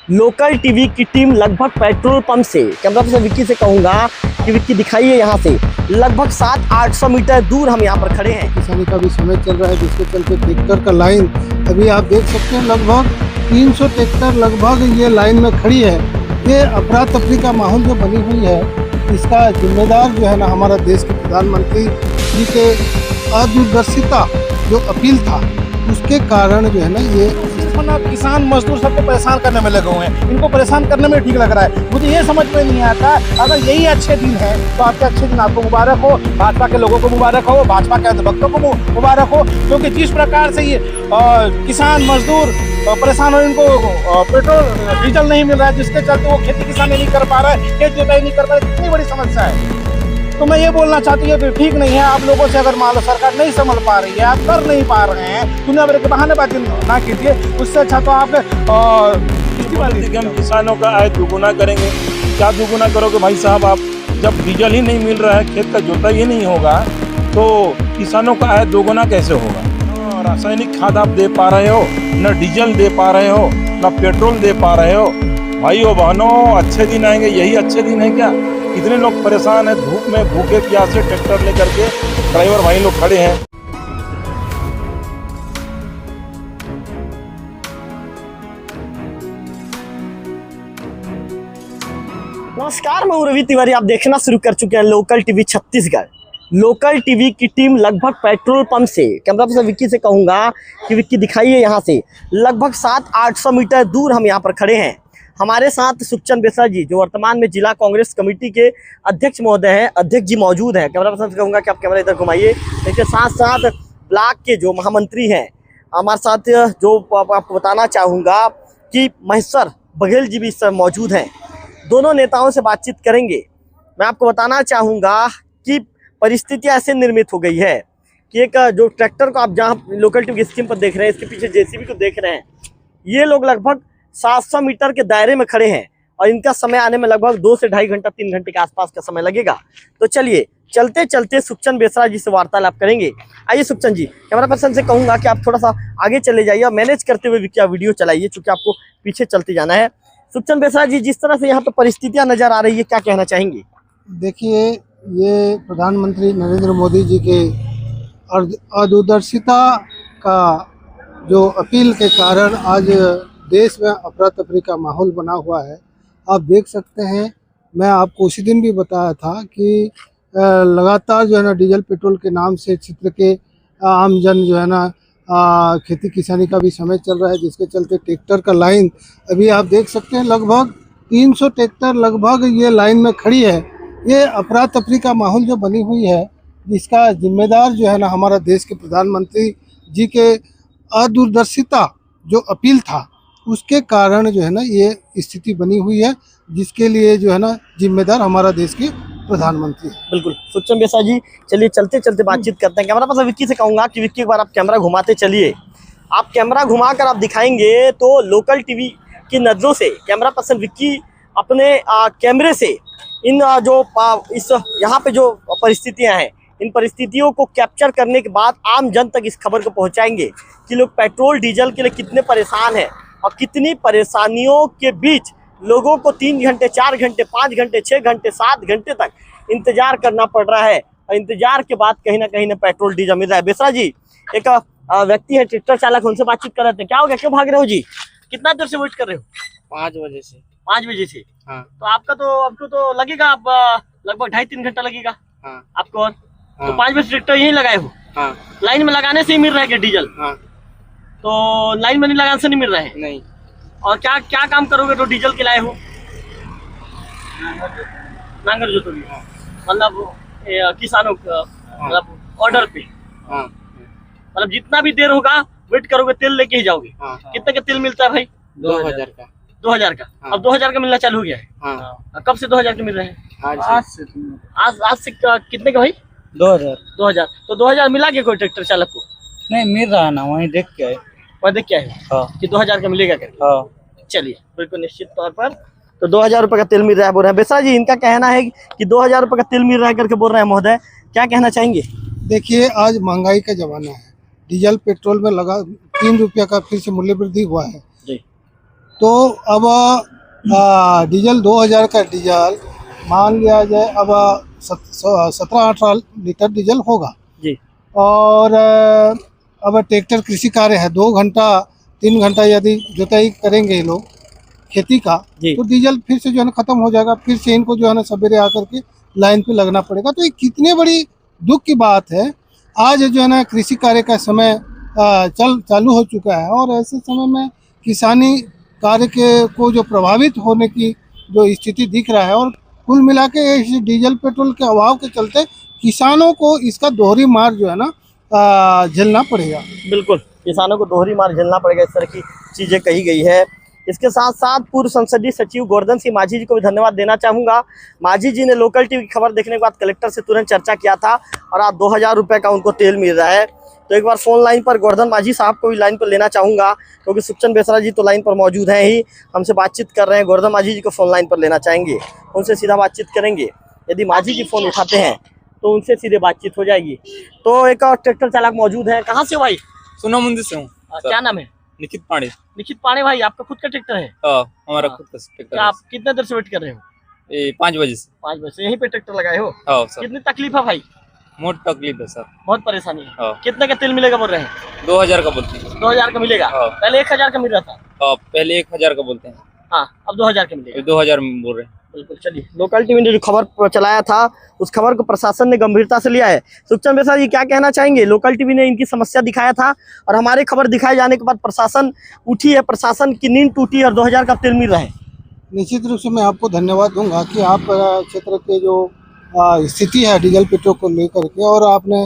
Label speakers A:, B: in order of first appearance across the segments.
A: Local TV की team लगभग petrol pump से, कैमरा पर्सन विक्की से कहूंगा कि विक्की दिखाइए यहाँ से लगभग 700-800 मीटर दूर हम यहाँ पर खड़े हैं।
B: किसानी का भी समय चल रहा है, जिसके चलते ट्रैक्टर का लाइन अभी आप देख सकते हैं लगभग 300 ट्रैक्टर लगभग ये लाइन में खड़ी है। ये अफरा तफरी का माहौल जो बनी हुई है, इसका जिम्मेदार जो है ना हमारा देश के प्रधानमंत्री जी के अदूरदर्शिता जो अपील था, उसके कारण जो है ना ये
C: किसान मजदूर सबको परेशान करने में लगे हुए हैं। इनको परेशान करने में ठीक लग रहा है। मुझे ये समझ में नहीं आता, अगर यही अच्छे दिन है तो आपके अच्छे दिन आपको मुबारक हो, भाजपा के लोगों को मुबारक हो, भाजपा के भक्तों को मुबारक हो, क्योंकि जिस प्रकार से ये किसान मजदूर परेशान हो, इनको पेट्रोल डीजल नहीं मिल रहा है, जिसके चलते वो खेती किसानी नहीं कर पा रहा है, खेत जोताई नहीं कर पा रहा है, कितनी बड़ी समस्या है। तो मैं ये बोलना चाहती हूँ कि ठीक नहीं है। आप लोगों से अगर मान लो सरकार नहीं संभल पा रही है, आप कर नहीं पा रहे हैं, दुनिया भर के बहानेबाजी ना कीजिए। उससे अच्छा तो आप
D: हम किसानों का आय दुगुना करेंगे। क्या दुगुना करोगे भाई साहब? आप जब डीजल ही नहीं मिल रहा है, खेत का जोताई ही नहीं होगा, तो किसानों का आय दोगुना कैसे होगा? रासायनिक खाद आप दे पा रहे हो, न डीजल दे पा रहे हो, न पेट्रोल दे पा रहे हो। भाइयों बहनों, अच्छे दिन आएंगे, यही अच्छे दिन है क्या? कितने लोग परेशान हैं, धूप में भूखे प्यासे ट्रैक्टर लेकर के ड्राइवर भाई लोग खड़े हैं।
A: नमस्कार, मैं रवि तिवारी। आप देखना शुरू कर चुके हैं local TV Chhattisgarh. Local TV की टीम लगभग पेट्रोल पंप से, कैमरा पर्सन विक्की से कहूंगा कि विक्की दिखाइए यहाँ से लगभग 700-800 मीटर दूर हम यहाँ पर खड़े हैं। हमारे साथ सुखचंद बेसरा जी, जो वर्तमान में जिला कांग्रेस कमेटी के अध्यक्ष महोदय हैं, अध्यक्ष जी मौजूद हैं। कैमरा पर्सन से कहूँगा कि आप कैमरा इधर घुमाइए। इसके साथ साथ ब्लॉक के जो महामंत्री हैं हमारे साथ, जो आपको बताना चाहूँगा कि महेश्वर बघेल जी भी इस समय मौजूद हैं। दोनों नेताओं से बातचीत करेंगे। मैं आपको बताना चाहूँगा कि परिस्थितियाँ ऐसे निर्मित हो गई है कि एक जो ट्रैक्टर को आप जहाँ लोकल टीवी स्कीम पर देख रहे हैं, इसके पीछे जेसीबी को देख रहे हैं, ये लोग लगभग 700 मीटर के दायरे में खड़े हैं और इनका समय आने में लगभग 2 से ढाई घंटा 3 घंटे के आसपास का समय लगेगा। तो चलिए चलते चलते सुखचंद बेसरा जी से वार्तालाप करेंगे। आइए सुखचंद जी, कैमरा पर्सन से कहूंगा कि आप थोड़ा सा आगे चले जाइए और मैनेज करते हुए क्या वीडियो चलाइए, क्योंकि आपको पीछे चलते जाना है। सुखचंद बेसरा जी, जिस तरह से यहाँ पे परिस्थितियाँ नजर आ रही है, क्या कहना चाहेंगे?
B: देखिए, ये प्रधानमंत्री नरेंद्र मोदी जी के अदूरदर्शिता का जो अपील के कारण आज देश में अफरा तफरी का माहौल बना हुआ है। आप देख सकते हैं, मैं आपको उसी दिन भी बताया था कि लगातार जो है ना डीजल पेट्रोल के नाम से क्षेत्र के आम जन जो है ना खेती किसानी का भी समय चल रहा है, जिसके चलते ट्रैक्टर का लाइन अभी आप देख सकते हैं लगभग 300 ट्रैक्टर लगभग ये लाइन में खड़ी है। ये अफरा तफरी का माहौल जो बनी हुई है, जिसका जिम्मेदार जो है ना हमारा देश के प्रधानमंत्री जी के अदूरदर्शिता जो अपील था, उसके कारण जो है ना ये स्थिति बनी हुई है, जिसके लिए जो है ना जिम्मेदार हमारा देश के प्रधानमंत्री।
A: बिल्कुल सुखचंद बेसरा जी, चलिए चलते चलते बातचीत करते हैं। कैमरा पर्सन विक्की से कहूंगा कि विक्की एक बार आप कैमरा घुमाते चलिए। आप कैमरा घुमाकर आप दिखाएंगे तो लोकल टीवी की नजरों से कैमरा पर्सन विक्की अपने कैमरे से इन इस यहाँ पे जो परिस्थितियाँ हैं, इन परिस्थितियों को कैप्चर करने के बाद आम जन तक इस खबर को पहुँचाएंगे कि लोग पेट्रोल डीजल के लिए कितने परेशान हैं और कितनी परेशानियों के बीच लोगों को 3 घंटे 4 घंटे 5 घंटे 6 घंटे 7 घंटे तक इंतजार करना पड़ रहा है और इंतजार के बाद कहीं ना पेट्रोल डीजल मिल रहा है। बेसरा जी, एक व्यक्ति है ट्रैक्टर चालक, उनसे बातचीत कर रहे थे। क्या हो गया, क्यों भाग रहे हो जी? कितना देर से वेट कर रहे हो?
E: 5 बजे से।
A: 5 बजे से?
E: हाँ।
A: तो आपको तो लगेगा आप लगभग 2.5-3 घंटा लगेगा।
E: हाँ।
A: आपको और
E: हाँ।
A: तो 5 बजे ट्रैक्टर यहीं लगाए हो?
E: हाँ।
A: लाइन में लगाने से ही मिल रहा है क्या डीजल?
E: हाँ।
A: तो लाइन में नहीं लगाने से नहीं मिल रहा है?
E: नहीं।
A: और क्या क्या काम करोगे तो डीजल के लाए हो? नांगर जोतोगे? मतलब किसानों का मतलब ऑर्डर पे?
E: हाँ।
A: मतलब जितना भी देर होगा वेट करोगे, तेल लेके ही जाओगे?
E: हाँ।
A: कितने का तेल मिलता है भाई?
E: 2000 का।
A: 2000 का?
E: हाँ।
A: अब 2000 का मिलना चालू हो गया है?
E: हाँ।
A: कब से 2000 के मिल रहे हैं?
E: आज से।
A: आज से कितने का भाई?
E: 2000।
A: तो 2000 मिला के कोई ट्रैक्टर चालक को?
E: नहीं मिल रहा ना, वहीं देख के आए।
A: वह देख क्या है?
E: हाँ।
A: कि 2000 का मिलेगा करके?
E: हाँ।
A: चलिए, बिल्कुल निश्चित तौर पर तो 2000 रुपये का तेल मिल रहा है बोल रहे हैं। बेसरा जी, इनका कहना है कि 2000 रुपये का तेल मिल रहा है करके बोल रहे हैं। महोदय, क्या कहना चाहेंगे?
B: देखिए, आज महंगाई का जमाना है, डीजल पेट्रोल में लगा 3 रुपया का फिर से मूल्य वृद्धि हुआ है।
A: जी।
B: तो अब डीजल 2000 का डीजल मान लिया जाए, अब 17-18 लीटर डीजल होगा।
A: जी
B: और अब ट्रैक्टर कृषि कार्य है, 2 घंटा 3 घंटा यदि जुताई करेंगे ये लोग खेती का,
A: जी।
B: तो डीजल फिर से जो है ना खत्म हो जाएगा, फिर से इनको जो है ना सवेरे आकर के लाइन पे लगना पड़ेगा। तो ये कितनी बड़ी दुख की बात है। आज जो है ना कृषि कार्य का समय चालू हो चुका है, और ऐसे समय में किसानी कार्य के को जो प्रभावित होने की जो स्थिति दिख रहा है, और कुल मिला के इस डीजल पेट्रोल के अभाव के चलते किसानों को इसका दोहरी मार जो है ना झेलना पड़ेगा।
A: बिल्कुल, किसानों को दोहरी मार झेलना पड़ेगा, इस तरह की चीज़ें कही गई है। इसके साथ साथ पूर्व संसदीय सचिव गोवर्धन सिंह माझी जी को भी धन्यवाद देना चाहूँगा। माझी जी ने लोकल टीवी की खबर देखने के बाद कलेक्टर से तुरंत चर्चा किया था, और आज 2000 रुपये का उनको तेल मिल रहा है। तो एक बार फ़ोन लाइन पर गोवर्धन माझी साहब को भी लाइन पर लेना चाहूँगा, क्योंकि सुखचंद बेसरा जी तो लाइन पर मौजूद हैं ही, हमसे बातचीत कर रहे हैं। गोवर्धन माझी जी को फ़ोन लाइन पर लेना चाहेंगे, उनसे सीधा बातचीत करेंगे। यदि माझी जी फ़ोन उठाते हैं तो उनसे सीधे बातचीत हो जाएगी। तो एक और ट्रैक्टर चालक मौजूद है। कहाँ से हो भाई?
F: सुना मंदिर से हूँ।
A: क्या नाम है?
F: निखित पांडे।
A: निखित पांडे भाई, आपका खुद का ट्रैक्टर है?
F: हमारा
A: हाँ।
F: खुद का ट्रैक्टर
A: क्या आप कितने देर से वेट कर रहे हो?
F: है। 5 बजे से।
A: 5 बजे से यहीं पे ट्रैक्टर लगाए हो?
F: हाँ सर।
A: कितनी तकलीफ है भाई?
F: मोट तकलीफ है सर।
A: बहुत परेशानी है।
F: हाँ।
A: कितने का तेल मिलेगा बोल रहे हैं?
F: 2000 का बोलते हैं।
A: 2000 का मिलेगा?
F: हाँ।
A: पहले 1000 का मिल रहा था।
F: पहले 1000 का बोलते हैं।
A: हाँ, अब 2000 का मिलेगा।
F: 2000 में बोल रहे हैं।
A: बिल्कुल, चलिए। लोकल टीवी ने जो खबर चलाया था, उस खबर को प्रशासन ने गंभीरता से लिया है। सुखचंद बेसरा जी क्या कहना चाहेंगे? लोकल टीवी ने इनकी समस्या दिखाया था, और हमारे खबर दिखाए जाने के बाद प्रशासन उठी है, प्रशासन की नींद टूटी, और 2000 का तेल मिल रहा है।
B: निश्चित रूप से मैं आपको धन्यवाद दूंगा कि आप क्षेत्र के जो स्थिति है डीजल पेट्रोल को लेकर के, और आपने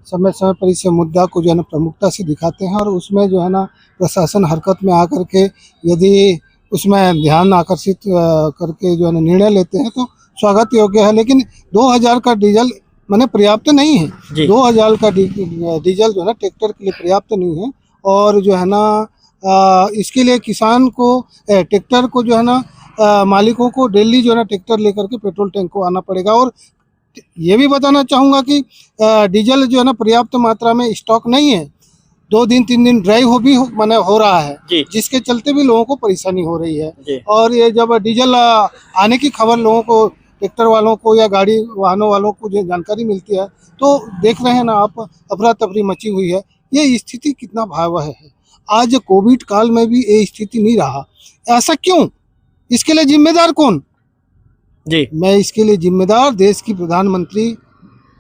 B: समय समय पर इस मुद्दा को जो है ना प्रमुखता से दिखाते हैं, और उसमें जो है ना प्रशासन हरकत में आकर के यदि उसमें ध्यान आकर्षित करके जो है ना निर्णय लेते हैं तो स्वागत योग्य है। लेकिन 2000 का डीजल माने पर्याप्त नहीं है। 2000 का डीजल जो है ना ट्रैक्टर के लिए पर्याप्त नहीं है, और जो है ना इसके लिए किसान को ट्रैक्टर को जो है ना मालिकों को डेली जो है ना ट्रैक्टर लेकर के पेट्रोल टैंक को आना पड़ेगा। और ये भी बताना चाहूँगा कि डीजल जो है ना पर्याप्त मात्रा में स्टॉक नहीं है, 2 दिन 3 दिन ड्राई माने हो रहा है, जिसके चलते भी लोगों को परेशानी हो रही है। और ये जब डीजल आने की खबर लोगों को, ट्रैक्टर वालों को या गाड़ी वाहनों वालों को जो जानकारी मिलती है, तो देख रहे हैं ना आप, अफरा तफरी मची हुई है। ये स्थिति कितना भयावह है। आज कोविड काल में भी ये स्थिति नहीं रहा। ऐसा क्यों? इसके लिए जिम्मेदार कौन?
A: जी,
B: मैं इसके लिए जिम्मेदार देश की प्रधानमंत्री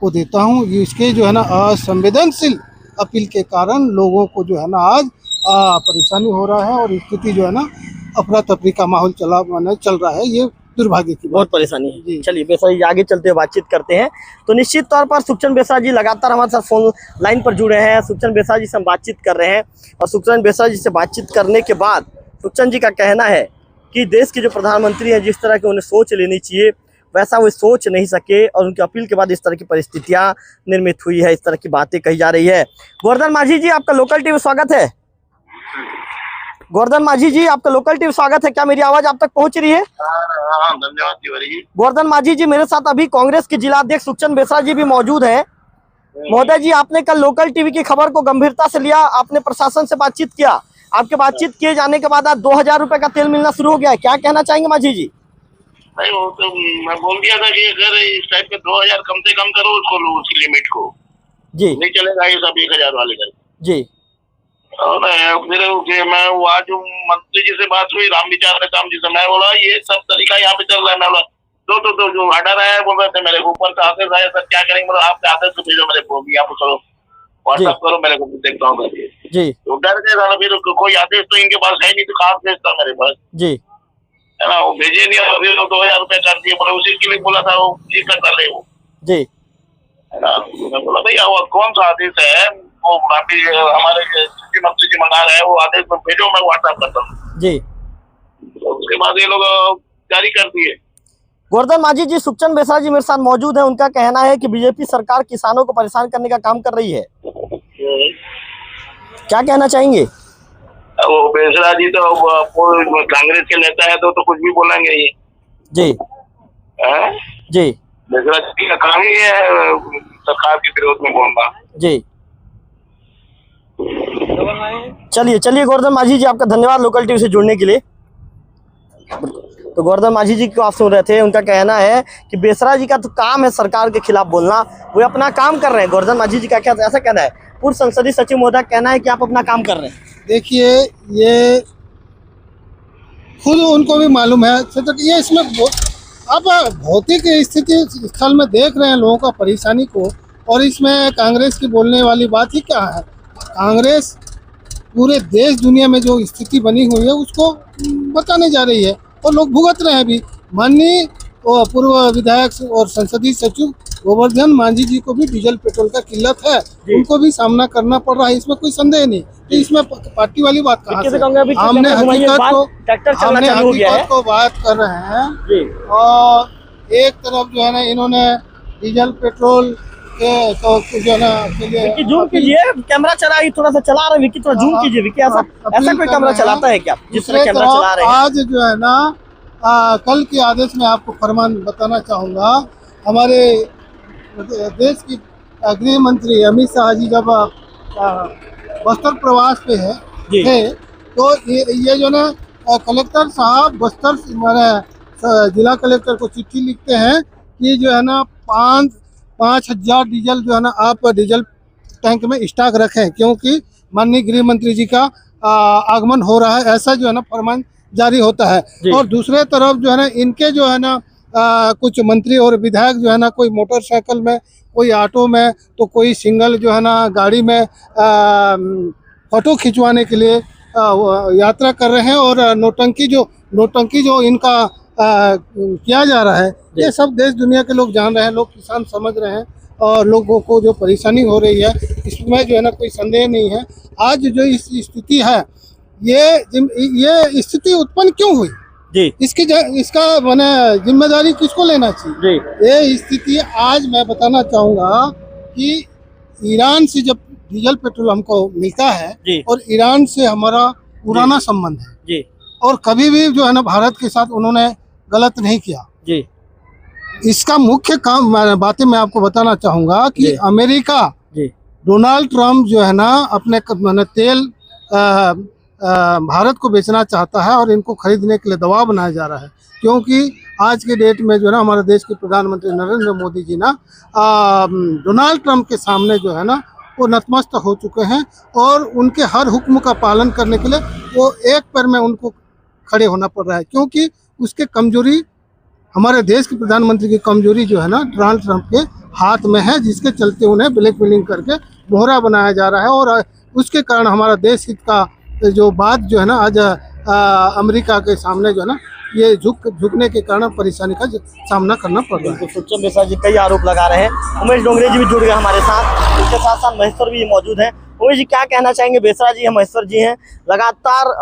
B: को देता हूँ। इसके जो है ना असंवेदनशील अपील के कारण लोगों को जो है ना आज परेशानी हो रहा है, और स्थिति जो है ना अफरा तफरी का माहौल चल रहा है। ये दुर्भाग्य की
A: बहुत परेशानी है। चलिए बेसरा जी आगे चलते हुए बातचीत करते हैं। तो निश्चित तौर पर सुखचंद बेसरा जी लगातार हमारे साथ फोन लाइन पर जुड़े हैं। सुखचंद बेसरा जी से हम बातचीत कर रहे हैं, और सुखचंद बेसरा जी से बातचीत करने के बाद सुखचंद जी का कहना है कि देश के जो प्रधानमंत्री हैं, जिस तरह की उन्हें सोच लेनी चाहिए, वैसा वो सोच नहीं सके, और उनकी अपील के बाद इस तरह की परिस्थितियां निर्मित हुई है, इस तरह की बातें कही जा रही है। गोवर्धन माझी जी, आपका लोकल टीवी स्वागत है। गोवर्धन माझी जी, आपका लोकल टीवी स्वागत है। क्या मेरी आवाज आप तक पहुंच रही है?
G: हाँ, धन्यवाद तिवारी जी।
A: गोवर्धन माझी जी, मेरे साथ अभी कांग्रेस के जिलाध्यक्ष सुखचंद बेसरा जी भी मौजूद हैं। महोदय जी, आपने कल लोकल टीवी की खबर को गंभीरता से लिया, आपने प्रशासन से बातचीत किया। आपके बातचीत किए जाने के बाद आज 2000 रुपए का तेल मिलना शुरू हो गया है। क्या कहना चाहेंगे माझी जी?
G: नहीं, वो तो मैं बोल दिया था कि अगर इस टाइप के 2000 कम से कम करो, उसको लो, उसकी लिमिट को।
A: जी,
G: नहीं चलेगा ये सब 1000 वाले कर।
A: जी,
G: और फिर मैं आज मंत्री जी से बात हुई, राम विचार काम जी से, मैं बोला ये सब तरीका यहाँ पे चल रहा है। मैं बोला तो जो ऑर्डर आया बोल रहे थे मेरे को, ऊपर से आदेश आया, सर क्या करेंगे? मतलब आपके आदेश को भेजो मेरे को, यहाँ पे चलो व्हाट्सएप करो, मेरे को देखता हूँ करके।
A: जी,
G: तो डर गए था, फिर कोई आदेश तो इनके पास है नहीं, तो कहाँ भेजता मेरे पास,
A: जी,
G: है ना? वो भेजे नहीं, और फिर 2000 रुपए कर दिए। बोले उसी के लिए बोला था, वो ये करता ले वो,
A: जी,
G: है ना? मैं बोला भैया वो कौन सा आदेश है? वो अभी हमारे कृषि मंत्री जी मंगा रहे हैं, वो आदेश में भेजो, मैं व्हाट्सएप करता हूँ।
A: जी।
G: तो उसके बाद ये लोग जारी कर दिए।
A: गोवर्धन माझी जी, सुखचंद बेसरा जी मेरे साथ मौजूद है। उनका कहना है कि बीजेपी सरकार किसानों को परेशान करने का काम कर रही है। क्या कहना चाहेंगे?
G: वो बेसरा जी तो कांग्रेस के नेता है, तो कुछ भी बोलेंगे ये।
A: जी, जी,
G: बेसरा जी का काम ही है सरकार के विरोध में बोलना।
A: जी। चलिए गोवर्धन माझी जी, आपका धन्यवाद लोकल टीवी से जुड़ने के लिए। तो गोवर्धन मांझी जी को आप सुन रहे थे, उनका कहना है कि बेसरा जी का तो काम है सरकार के खिलाफ बोलना, वो अपना काम कर रहे हैं। गोवर्धन मांझी जी का क्या ऐसा कहना है, पूर्व संसदीय सचिव महोदय कहना है कि आप अपना काम कर रहे हैं।
B: देखिए, ये खुद उनको भी मालूम है, तो ये इसमें अब भौतिक स्थिति स्थल में देख रहे हैं लोगों का परेशानी को, और इसमें कांग्रेस की बोलने वाली बात ही क्या है। कांग्रेस पूरे देश दुनिया में जो स्थिति बनी हुई है उसको बताने जा रही है, और लोग भुगत रहे हैं अभी। माननीय पूर्व विधायक और संसदीय सचिव गोवर्धन मांझी जी को भी डीजल पेट्रोल का किल्लत है, उनको भी सामना करना पड़ रहा है, इसमें कोई संदेह नहीं। तो इसमें पार्टी वाली बात कहाँ से? हमने हकीकत को बात कर रहे हैं, और एक तरफ जो है ना इन्होंने डीजल पेट्रोल के तो जो है ना के लिए
A: जूम कीजिए, कैमरा चला थोड़ा सा चला रहे विकी, थोड़ा जूम कीजिए विकी, ऐसा कोई कैमरा चलाता है क्या जिस तरह कैमरा चला रहे हैं?
B: आज जो है ना कल के आदेश में आपको फरमान बताना चाहूँगा। हमारे देश की गृह मंत्री अमित शाह जी जब बस्तर प्रवास पे थे, तो ये जो ना कलेक्टर साहब बस्तर जिला कलेक्टर को चिट्ठी लिखते हैं कि जो है ना 5,000 डीजल जो है ना आप डीजल टैंक में स्टॉक रखें, क्योंकि माननीय गृह मंत्री जी का आगमन हो रहा है, ऐसा जो है ना फरमान जारी होता है। और दूसरे तरफ जो है ना इनके जो है ना कुछ मंत्री और विधायक जो है ना कोई मोटरसाइकिल में, कोई ऑटो में, तो कोई सिंगल जो है ना गाड़ी में फोटो खिंचवाने के लिए यात्रा कर रहे हैं, और नोटंकी जो इनका किया जा रहा है, ये सब देश दुनिया के लोग जान रहे हैं, लोग किसान समझ रहे हैं, और लोगों को जो परेशानी हो रही है इसमें जो है ना कोई संदेह नहीं है। आज जो इस स्थिति है, ये स्थिति उत्पन्न क्यों हुई
A: जी,
B: इसका मैंने जिम्मेदारी किसको लेना चाहिए? ये स्थिति आज मैं बताना चाहूँगा कि ईरान से जब डीजल पेट्रोल हमको मिलता है, और ईरान से हमारा पुराना संबंध है जी, और कभी भी जो है ना भारत के साथ उन्होंने गलत नहीं किया जी। इसका मुख्य काम बातें मैं आपको बताना चाहूँगा कि अमेरिका डोनाल्ड ट्रम्प जो है ना अपने तेल भारत को बेचना चाहता है, और इनको खरीदने के लिए दबाव बनाया जा रहा है, क्योंकि आज के डेट में जो है ना हमारे देश के प्रधानमंत्री नरेंद्र मोदी जी ना डोनाल्ड ट्रम्प के सामने जो है ना वो नतमस्तक हो चुके हैं, और उनके हर हुक्म का पालन करने के लिए वो एक पैर में उनको खड़े होना पड़ रहा है, क्योंकि उसके कमजोरी, हमारे देश के प्रधानमंत्री की कमजोरी जो है ना डोनाल्ड ट्रम्प के हाथ में है, जिसके चलते उन्हें ब्लैकमेलिंग करके मोहरा बनाया जा रहा है, और उसके कारण हमारा देश हित का जो बात जो है ना आज अमेरिका के सामने जो है ना ये झुकने के कारण परेशानी का सामना करना पड़ रहा है।
A: सुखचंद बेसरा जी कई आरोप लगा रहे हैं। उमेश डोंगरे जी भी जुड़ गए हमारे साथ, उसके साथ साथ महेश्वर भी मौजूद हैं। उमेश जी क्या कहना चाहेंगे? बेसरा जी हैं, महेश्वर जी हैं, लगातार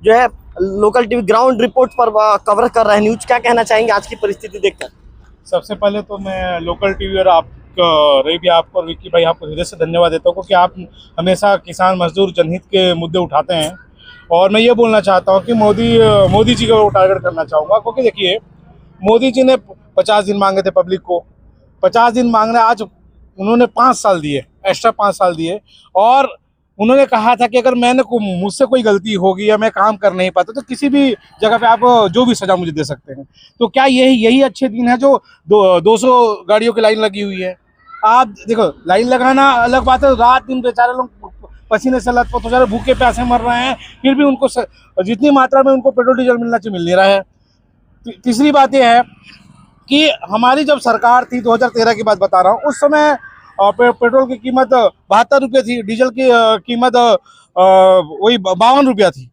A: जो है लोकल टीवी ग्राउंड रिपोर्ट पर कवर कर रहे हैं न्यूज, क्या कहना चाहेंगे आज की परिस्थिति देखकर?
D: सबसे पहले तो मैं लोकल टीवी और आप रही भी आपको और विक्की भाई आपको हृदय से धन्यवाद देता हूँ, क्योंकि आप हमेशा किसान मजदूर जनहित के मुद्दे उठाते हैं। और मैं ये बोलना चाहता हूँ कि मोदी जी को टारगेट करना चाहूँगा, क्योंकि देखिए मोदी जी ने 50 दिन मांगे थे पब्लिक को, 50 दिन मांगने आज उन्होंने 5 साल दिए, एक्स्ट्रा 5 साल दिए, और उन्होंने कहा था कि अगर मुझसे कोई गलती होगी या मैं काम कर नहीं पाता तो किसी भी जगह पे आप जो भी सजा मुझे दे सकते हैं। तो क्या यही अच्छे दिन है जो 200 गाड़ियों की लाइन लगी हुई है? आप देखो, लाइन लगाना अलग बात है, रात दिन बेचारे लोग पसीने से लथपथ हो जा रहे, भूखे प्यासे मर रहे हैं, फिर भी उनको जितनी मात्रा में उनको पेट्रोल डीजल मिलना चाहिए मिल नहीं रहा है। तीसरी बात यह है कि हमारी जब सरकार थी 2013 की बात बता रहा हूँ, उस समय पेट्रोल की कीमत 72 रुपये थी, डीजल की कीमत वही 52 रुपया थी।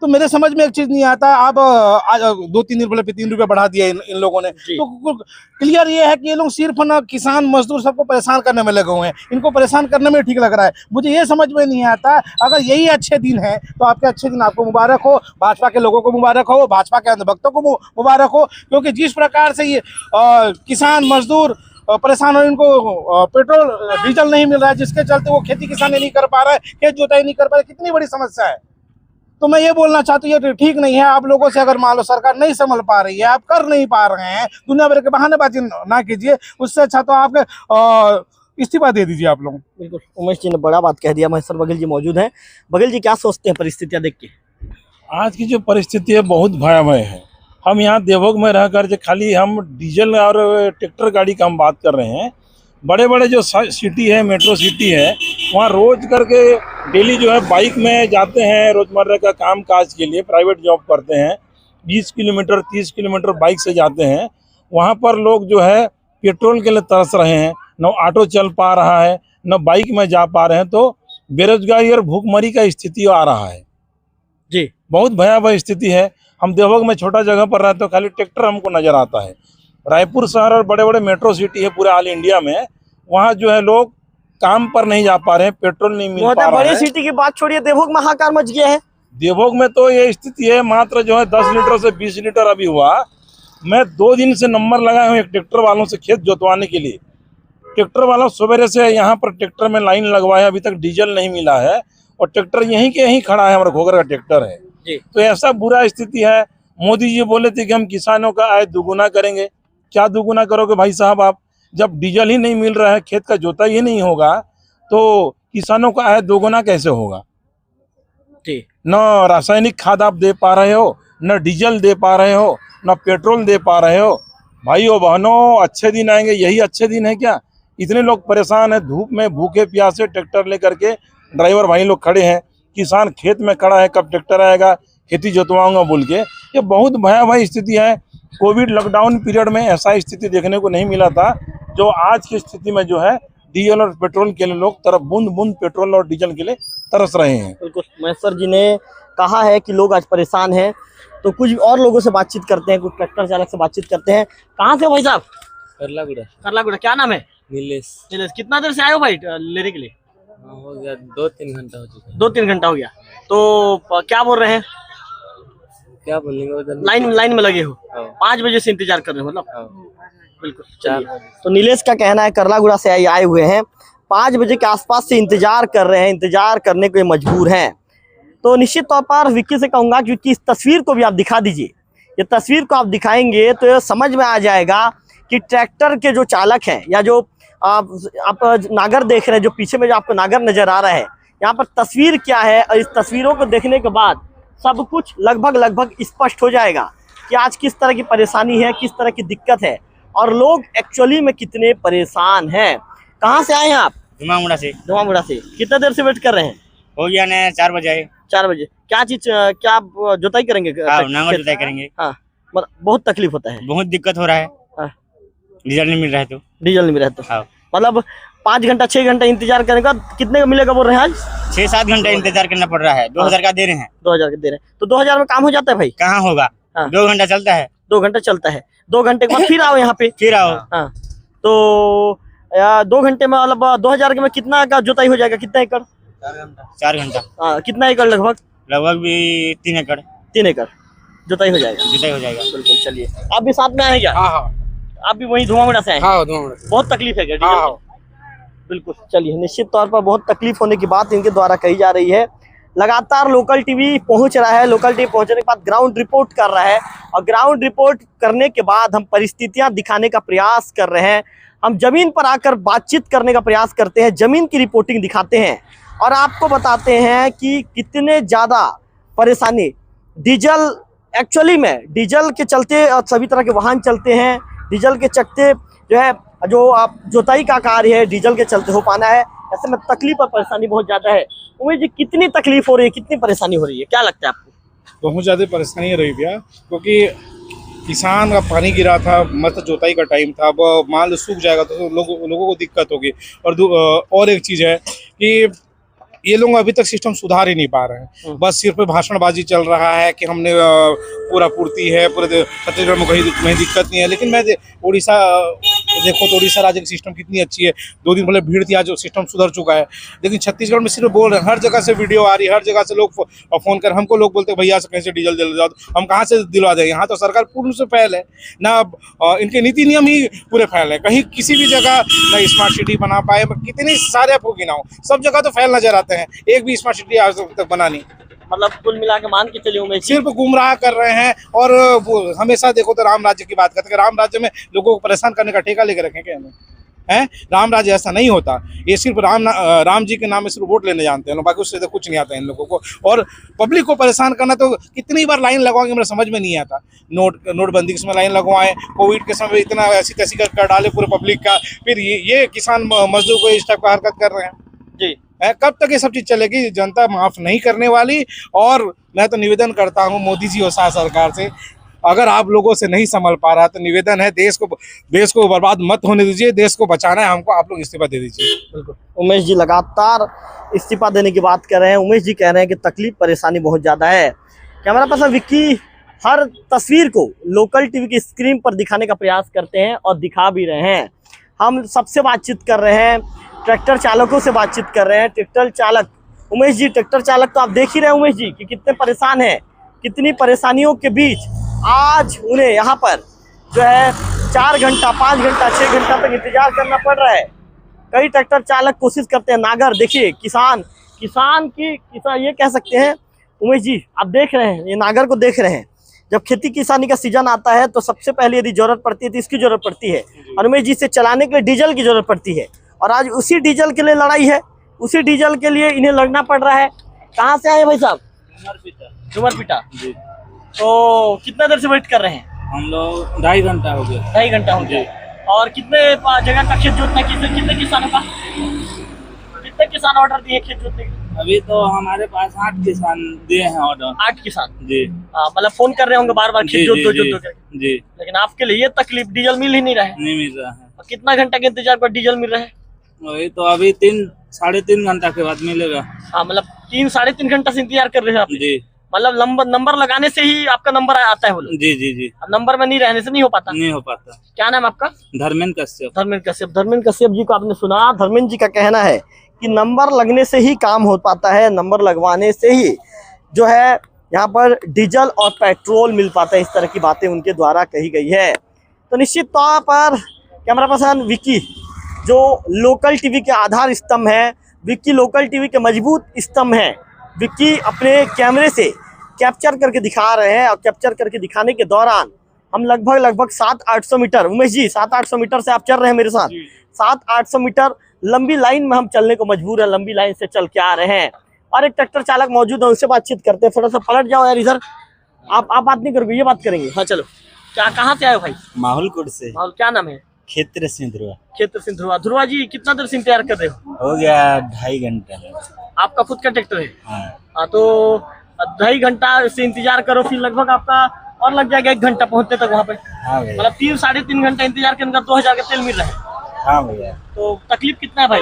D: तो मेरे समझ में एक चीज नहीं आता, अब आज 2-3 रुपये पे 3 रुपये बढ़ा दिया इन लोगों ने। तो क्लियर ये है कि ये लोग सिर्फ ना किसान मजदूर सबको परेशान करने में लगे हुए हैं, इनको परेशान करने में ठीक लग रहा है। मुझे ये समझ में नहीं आता, अगर यही अच्छे दिन है तो आपके अच्छे दिन आपको मुबारक हो, भाजपा के लोगों को मुबारक हो, भाजपा के अंधभक्तों को मुबारक हो, क्योंकि जिस प्रकार से ये किसान मजदूर परेशान हो, इनको पेट्रोल डीजल नहीं मिल रहा है, जिसके चलते वो खेती किसानी नहीं कर पा रहा है, खेत जोताई नहीं कर पा रहा है, कितनी बड़ी समस्या है। तो मैं ये बोलना चाहता हूँ ये ठीक नहीं है। आप लोगों से अगर मान लो सरकार नहीं संभल पा रही है, आप कर नहीं पा रहे हैं, दुनिया भर के बहानेबाजी ना कीजिए, उससे अच्छा तो आपके इस्तीफा दे दीजिए आप लोग।
A: बिल्कुल, उमेश जी ने बड़ा बात कह दिया। महेश्वर बघेल जी मौजूद हैं। बघेल जी क्या सोचते हैं परिस्थितियां देख के?
D: आज की जो परिस्थिति है बहुत भयावह है। हम यहाँ देवभोग में रह कर खाली हम डीजल और ट्रैक्टर गाड़ी का हम बात कर रहे हैं। बड़े बड़े जो सिटी है, मेट्रो सिटी है, वहाँ रोज करके डेली जो है बाइक में जाते हैं, रोजमर्रा का काम काज के लिए प्राइवेट जॉब करते हैं, 20 किलोमीटर 30 किलोमीटर बाइक से जाते हैं। वहाँ पर लोग जो है पेट्रोल के लिए तरस रहे हैं, न ऑटो चल पा रहा है, न बाइक में जा पा रहे हैं, तो बेरोजगारी और भूखमरी का स्थिति आ रहा है
A: जी।
D: बहुत भयावह स्थिति है। हम देवभोग में छोटा जगह पर रहते हो, खाली ट्रैक्टर हमको नजर आता है। रायपुर शहर और बड़े बड़े मेट्रो सिटी है पूरे ऑल इंडिया में, वहाँ जो है लोग काम पर नहीं जा पा रहे हैं, पेट्रोल नहीं मिल पा रहा
A: बड़ी
D: है।
A: सिटी की बात छोड़िए, देवभोग में हाहाकार मच गया है।
D: देवभोग में तो ये स्थिति है, मात्र जो है 10 लीटर से 20 लीटर अभी हुआ। मैं 2 दिन से नंबर लगाया हूँ एक ट्रैक्टर वालों से खेत जोतवाने के लिए। ट्रैक्टर वालों सवेरे से यहाँ पर ट्रैक्टर में लाइन लगवाया, अभी तक डीजल नहीं मिला है, और ट्रैक्टर यहीं के यहीं खड़ा है, हमारा घोघर का ट्रैक्टर है
A: जी।
D: तो ऐसा बुरा स्थिति है। मोदी जी बोले थे कि हम किसानों का आय दुगुना करेंगे। क्या दुगुना करोगे भाई साहब आप? जब डीजल ही नहीं मिल रहा है, खेत का जोताई ही नहीं होगा, तो किसानों का आय दोगुना कैसे होगा?
A: जी।
D: न रासायनिक खाद आप दे पा रहे हो, न डीजल दे पा रहे हो, न पेट्रोल दे पा रहे हो। भाइयों बहनों, अच्छे दिन आएंगे, यही अच्छे दिन है क्या? इतने लोग परेशान हैं, धूप में भूखे प्यासे ट्रैक्टर लेकर के ड्राइवर भाई लोग खड़े हैं, किसान खेत में खड़ा है, कब ट्रैक्टर आएगा, खेती जोतवाऊंगा बोल के। ये बहुत भयावह स्थिति है। कोविड लॉकडाउन पीरियड में ऐसा स्थिति देखने को नहीं मिला था, जो आज की स्थिति में जो है डीजल और पेट्रोल के लिए लोग तरफ बूंद बूंद पेट्रोल और डीजल के लिए तरस रहे हैं।
A: बिल्कुल, महेश्वर जी ने कहा है कि लोग आज परेशान हैं, तो कुछ और लोगों से बातचीत करते हैं, कुछ ट्रैक्टर चालक से बातचीत करते हैं। कहाँ से हो भाई साहब? करलागुड़ा। क्या नाम है? नीलेश। कितना देर से आए हो भाई लेने के लिए?
F: हो गया 2-3 घंटा हो चुका है।
A: 2-3 घंटा हो गया। तो क्या बोल रहे हैं?
F: क्या बोलेंगे उधर?
A: लाइन में लगे हो, 5 बजे से इंतजार कर रहे हो मतलब? बिल्कुल। चलिए, तो नीलेश का कहना है, करलागुड़ा से आए हुए हैं, 5 बजे के आसपास से इंतजार कर रहे हैं, इंतजार करने को मजबूर हैं। तो निश्चित तौर पर विक्की से कहूंगा, क्योंकि इस तस्वीर को भी आप दिखा दीजिए, ये तस्वीर को आप दिखाएंगे तो ये समझ में आ जाएगा कि ट्रैक्टर के जो चालक हैं, या जो आप नागर देख रहे हैं, जो पीछे में जो आपको नागर नजर आ रहा है, यहाँ पर तस्वीर क्या है, और इस तस्वीरों को देखने के बाद सब कुछ लगभग स्पष्ट हो जाएगा कि आज किस तरह की परेशानी है, किस तरह की दिक्कत है, और लोग एक्चुअली में कितने परेशान हैं। कहाँ से आए हैं आप?
E: धुमामुड़ा से।
A: धुमामुड़ा से। कितना देर से वेट कर रहे हैं?
E: हो गया ना 4 बजे आए।
A: 4 बजे। क्या चीज, क्या आप जोताई करेंगे?
E: नांगर जुताई करेंगे।
A: हाँ, बहुत तकलीफ होता है,
E: बहुत दिक्कत हो रहा है।
A: हाँ।
E: डीजल नहीं मिल रहा है तो।
A: डीजल नहीं मिल रहा है तो।
E: हाँ।
A: मतलब 5 घंटा 6 घंटा इंतजार करने का कितने का मिलेगा बोल रहे हैं आज?
E: 6-7 घंटा इंतजार करना पड़ रहा है। 2000 का दे रहे हैं।
A: 2000 का दे रहे हैं, तो 2000 में काम हो जाता है भाई?
E: कहाँ होगा?
A: हाँ।
E: 2 घंटा चलता है।
A: 2 घंटा चलता है। 2 घंटे के बाद फिर आओ यहाँ पे।
E: फिर आओ।
A: हाँ, तो 2 घंटे में मतलब 2000 में कितना का जोताई हो जाएगा? कितना एकड़?
E: 4 घंटा।
A: हाँ, कितना एकड़?
E: लगभग भी 3 एकड़
A: 3 एकड़ जोताई हो जाएगा।
E: जुताई हो जाएगा।
A: बिल्कुल। चलिए, आप भी साथ में आए क्या? आप भी वही धुआमुड़ा से आए? बहुत तकलीफ है क्या डीजल की? बिल्कुल। चलिए, निश्चित तौर पर बहुत तकलीफ होने की बात इनके द्वारा कही जा रही है। लगातार लोकल टीवी पहुंच रहा है, लोकल टीवी पहुंचने के बाद ग्राउंड रिपोर्ट कर रहा है, और ग्राउंड रिपोर्ट करने के बाद हम परिस्थितियां दिखाने का प्रयास कर रहे हैं। हम जमीन पर आकर बातचीत करने का प्रयास करते हैं, जमीन की रिपोर्टिंग दिखाते हैं, और आपको बताते हैं कि कितने ज़्यादा परेशानी डीजल, एक्चुअली में डीजल के चलते सभी तरह के वाहन चलते हैं, डीजल के चलते जो है, जो आप जोताई का कार्य है डीजल के चलते हो पाना है। ऐसे में तकलीफ और परेशानी बहुत ज़्यादा है। उमेश जी, कितनी तकलीफ हो रही है, कितनी परेशानी हो रही है, क्या लगता है आपको?
C: बहुत ज़्यादा परेशानी रही भैया, क्योंकि किसान का पानी गिरा था, मस्त जोताई का टाइम था, अब माल सूख जाएगा तो लोगों को दिक्कत होगी। और एक चीज़ है कि ये लोग अभी तक सिस्टम सुधार ही नहीं पा रहे हैं। बस सिर्फ भाषणबाजी चल रहा है कि हमने पूरा पूर्ति है, पूरे छत्तीसगढ़ में कहीं दिक्कत नहीं है। लेकिन मैं उड़ीसा देखो तो उड़ीसा राज्य की सिस्टम कितनी अच्छी है। 2 दिन पहले भीड़ थी, आज सिस्टम सुधर चुका है। लेकिन छत्तीसगढ़ में सिर्फ बोल रहे हैं, हर जगह से वीडियो आ रही है, हर जगह से लोग फोन कर हमको लोग बोलते हैं भैया से कहीं से डीजल दिलवा दो, हम कहाँ से दिलवा दें? यहाँ तो सरकार पूर्ण से फैल है ना, इनके नीति नियम ही पूरे फैल है। कहीं किसी भी जगह ना स्मार्ट सिटी बना पाए, कितनी सारे आपको गिनाऊं, सब जगह तो फैल नजर आते हैं, एक भी स्मार्ट सिटी आज तक बना नहीं।
A: मतलब कुल मिला के मान के चलिए उमेश,
C: सिर्फ गुमराह कर रहे हैं। और वो हमेशा देखो तो राम राज्य की बात करते हैं, राम राज्य में लोगों को परेशान करने का ठेका लेके रखें क्या? है। राम राज्य ऐसा नहीं होता, ये सिर्फ राम जी के नाम में सिर्फ वोट लेने जानते हैं लोग, बाकी उससे तो कुछ नहीं आता इन लोगों को। और पब्लिक को परेशान करना, तो कितनी बार लाइन लगवाएंगे मेरे समझ में नहीं आता। नोटबंदी के समय लाइन लगवाएं, कोविड के समय इतना ऐसी तैसी कर डाले पूरे पब्लिक का, फिर ये किसान मजदूर को इस टाइप का हरकत कर रहे हैं
A: जी।
C: कब तक ये सब चीज चलेगी? जनता माफ नहीं करने वाली। और मैं तो निवेदन करता हूँ मोदी जी और शाह सरकार से, अगर आप लोगों से नहीं संभल पा रहा तो निवेदन है, देश को बर्बाद मत होने दीजिए, देश को बचाना है हमको, आप लोग इस्तीफा दे दीजिए।
A: बिल्कुल, उमेश जी लगातार इस्तीफा देने की बात कर रहे हैं। उमेश जी कह रहे हैं कि तकलीफ परेशानी बहुत ज़्यादा है। कैमरा पर्सन विक्की हर तस्वीर को लोकल टीवी की स्क्रीन पर दिखाने का प्रयास करते हैं और दिखा भी रहे हैं। हम सबसे बातचीत कर रहे हैं, ट्रैक्टर चालकों से बातचीत कर रहे हैं। ट्रैक्टर चालक उमेश जी, ट्रैक्टर चालक तो आप देख ही रहे हैं उमेश जी कि कितने परेशान हैं, कितनी परेशानियों के बीच आज उन्हें यहाँ पर जो है 4 घंटा 5 घंटा 6 घंटा तक इंतजार करना पड़ रहा है। कई ट्रैक्टर चालक कोशिश करते हैं, नागर देखिए, किसान ये कह सकते हैं उमेश जी, आप देख रहे हैं, ये नागर को देख रहे हैं। जब खेती किसानी का सीजन आता है तो सबसे पहले यदि जरूरत पड़ती है तो इसकी जरूरत पड़ती है, और उमेश जी से चलाने के लिए डीजल की जरूरत पड़ती है। और आज उसी डीजल के लिए लड़ाई है, उसी डीजल के लिए इन्हें लड़ना पड़ रहा है। कहाँ से आए भाई साहब? डुमरपीटा जी। तो कितना देर से वेट कर रहे हैं?
F: हम लोग 2.5 घंटा हो गया।
A: 2.5 घंटा हो गया। और कितने जगह का खेत जोतना, कितने किसानों का, कितने किसान ऑर्डर दिए खेत जोतने के?
F: अभी तो हमारे पास 8 किसान दिए हैं ऑर्डर।
A: 8 किसान
F: जी।
A: मतलब फोन कर रहे होंगे बार बार, खेत जोत दो
F: जी।
A: लेकिन आपके लिए ये तकलीफ, डीजल मिल ही नहीं रहा है।
F: नहीं मिल रहा है।
A: और कितना घंटा के इंतजार पर डीजल मिल रहा है?
F: वही तो अभी 3-3.5 घंटा के बाद मिलेगा।
A: हाँ, मतलब 3-3.5 घंटा से इंतजार कर रहे हैं आप?
F: जी।
A: मतलब नंबर लगाने से ही आपका नंबर आता है? बोलो
F: जी जी जी।
A: नंबर में नहीं रहने से नहीं हो पाता?
F: नहीं हो पाता।
A: क्या नाम आपका?
F: धर्मेंद्र
A: कश्यप जी को आपने सुना। धर्मेंद्र जी का कहना है कि नंबर लगने से ही काम हो पाता है, नंबर लगवाने से ही जो है यहाँ पर डीजल और पेट्रोल मिल पाता है। इस तरह की बातें उनके द्वारा कही गई है। तो निश्चित तौर पर कैमरा पर्सन विक्की जो लोकल टीवी के आधार स्तंभ है, विक्की लोकल टीवी के मजबूत स्तंभ हैं। विक्की अपने कैमरे से कैप्चर करके दिखा रहे हैं, और कैप्चर करके दिखाने के दौरान हम लगभग 700-800 मीटर, उमेश जी 700-800 मीटर से आप चल रहे हैं मेरे साथ, 700-800 मीटर लंबी लाइन में हम चलने को मजबूर है, लंबी लाइन से चल के आ रहे हैं। और एक ट्रैक्टर चालक मौजूद है, उनसे बातचीत करते हैं। थोड़ा सा पलट जाओ यार इधर, आप बात नहीं करोगे, ये बात करेंगे। हाँ चलो, क्या कहाँ से आए हो भाई?
E: माहौलपुर से।
A: और क्या नाम है?
E: क्षेत्र सिंह ध्रुवा।
A: क्षेत्र सिंह ध्रुवा। ध्रुवा जी कितना देर से इंतजार कर रहे
E: हो गया 2.5 घंटा।
A: आपका खुद का ट्रैक्टर है?
E: हाँ।
A: तो 2.5 घंटा से इंतजार करो, फिर लगभग आपका और लग जाएगा 1 घंटा पहुंचने तक वहाँ पे।
E: हाँ भैया।
A: मतलब 3-3.5 घंटा इंतजार करने का 2000 का तेल मिल रहा है।
E: हाँ भैया।
A: तो तकलीफ कितना है भाई?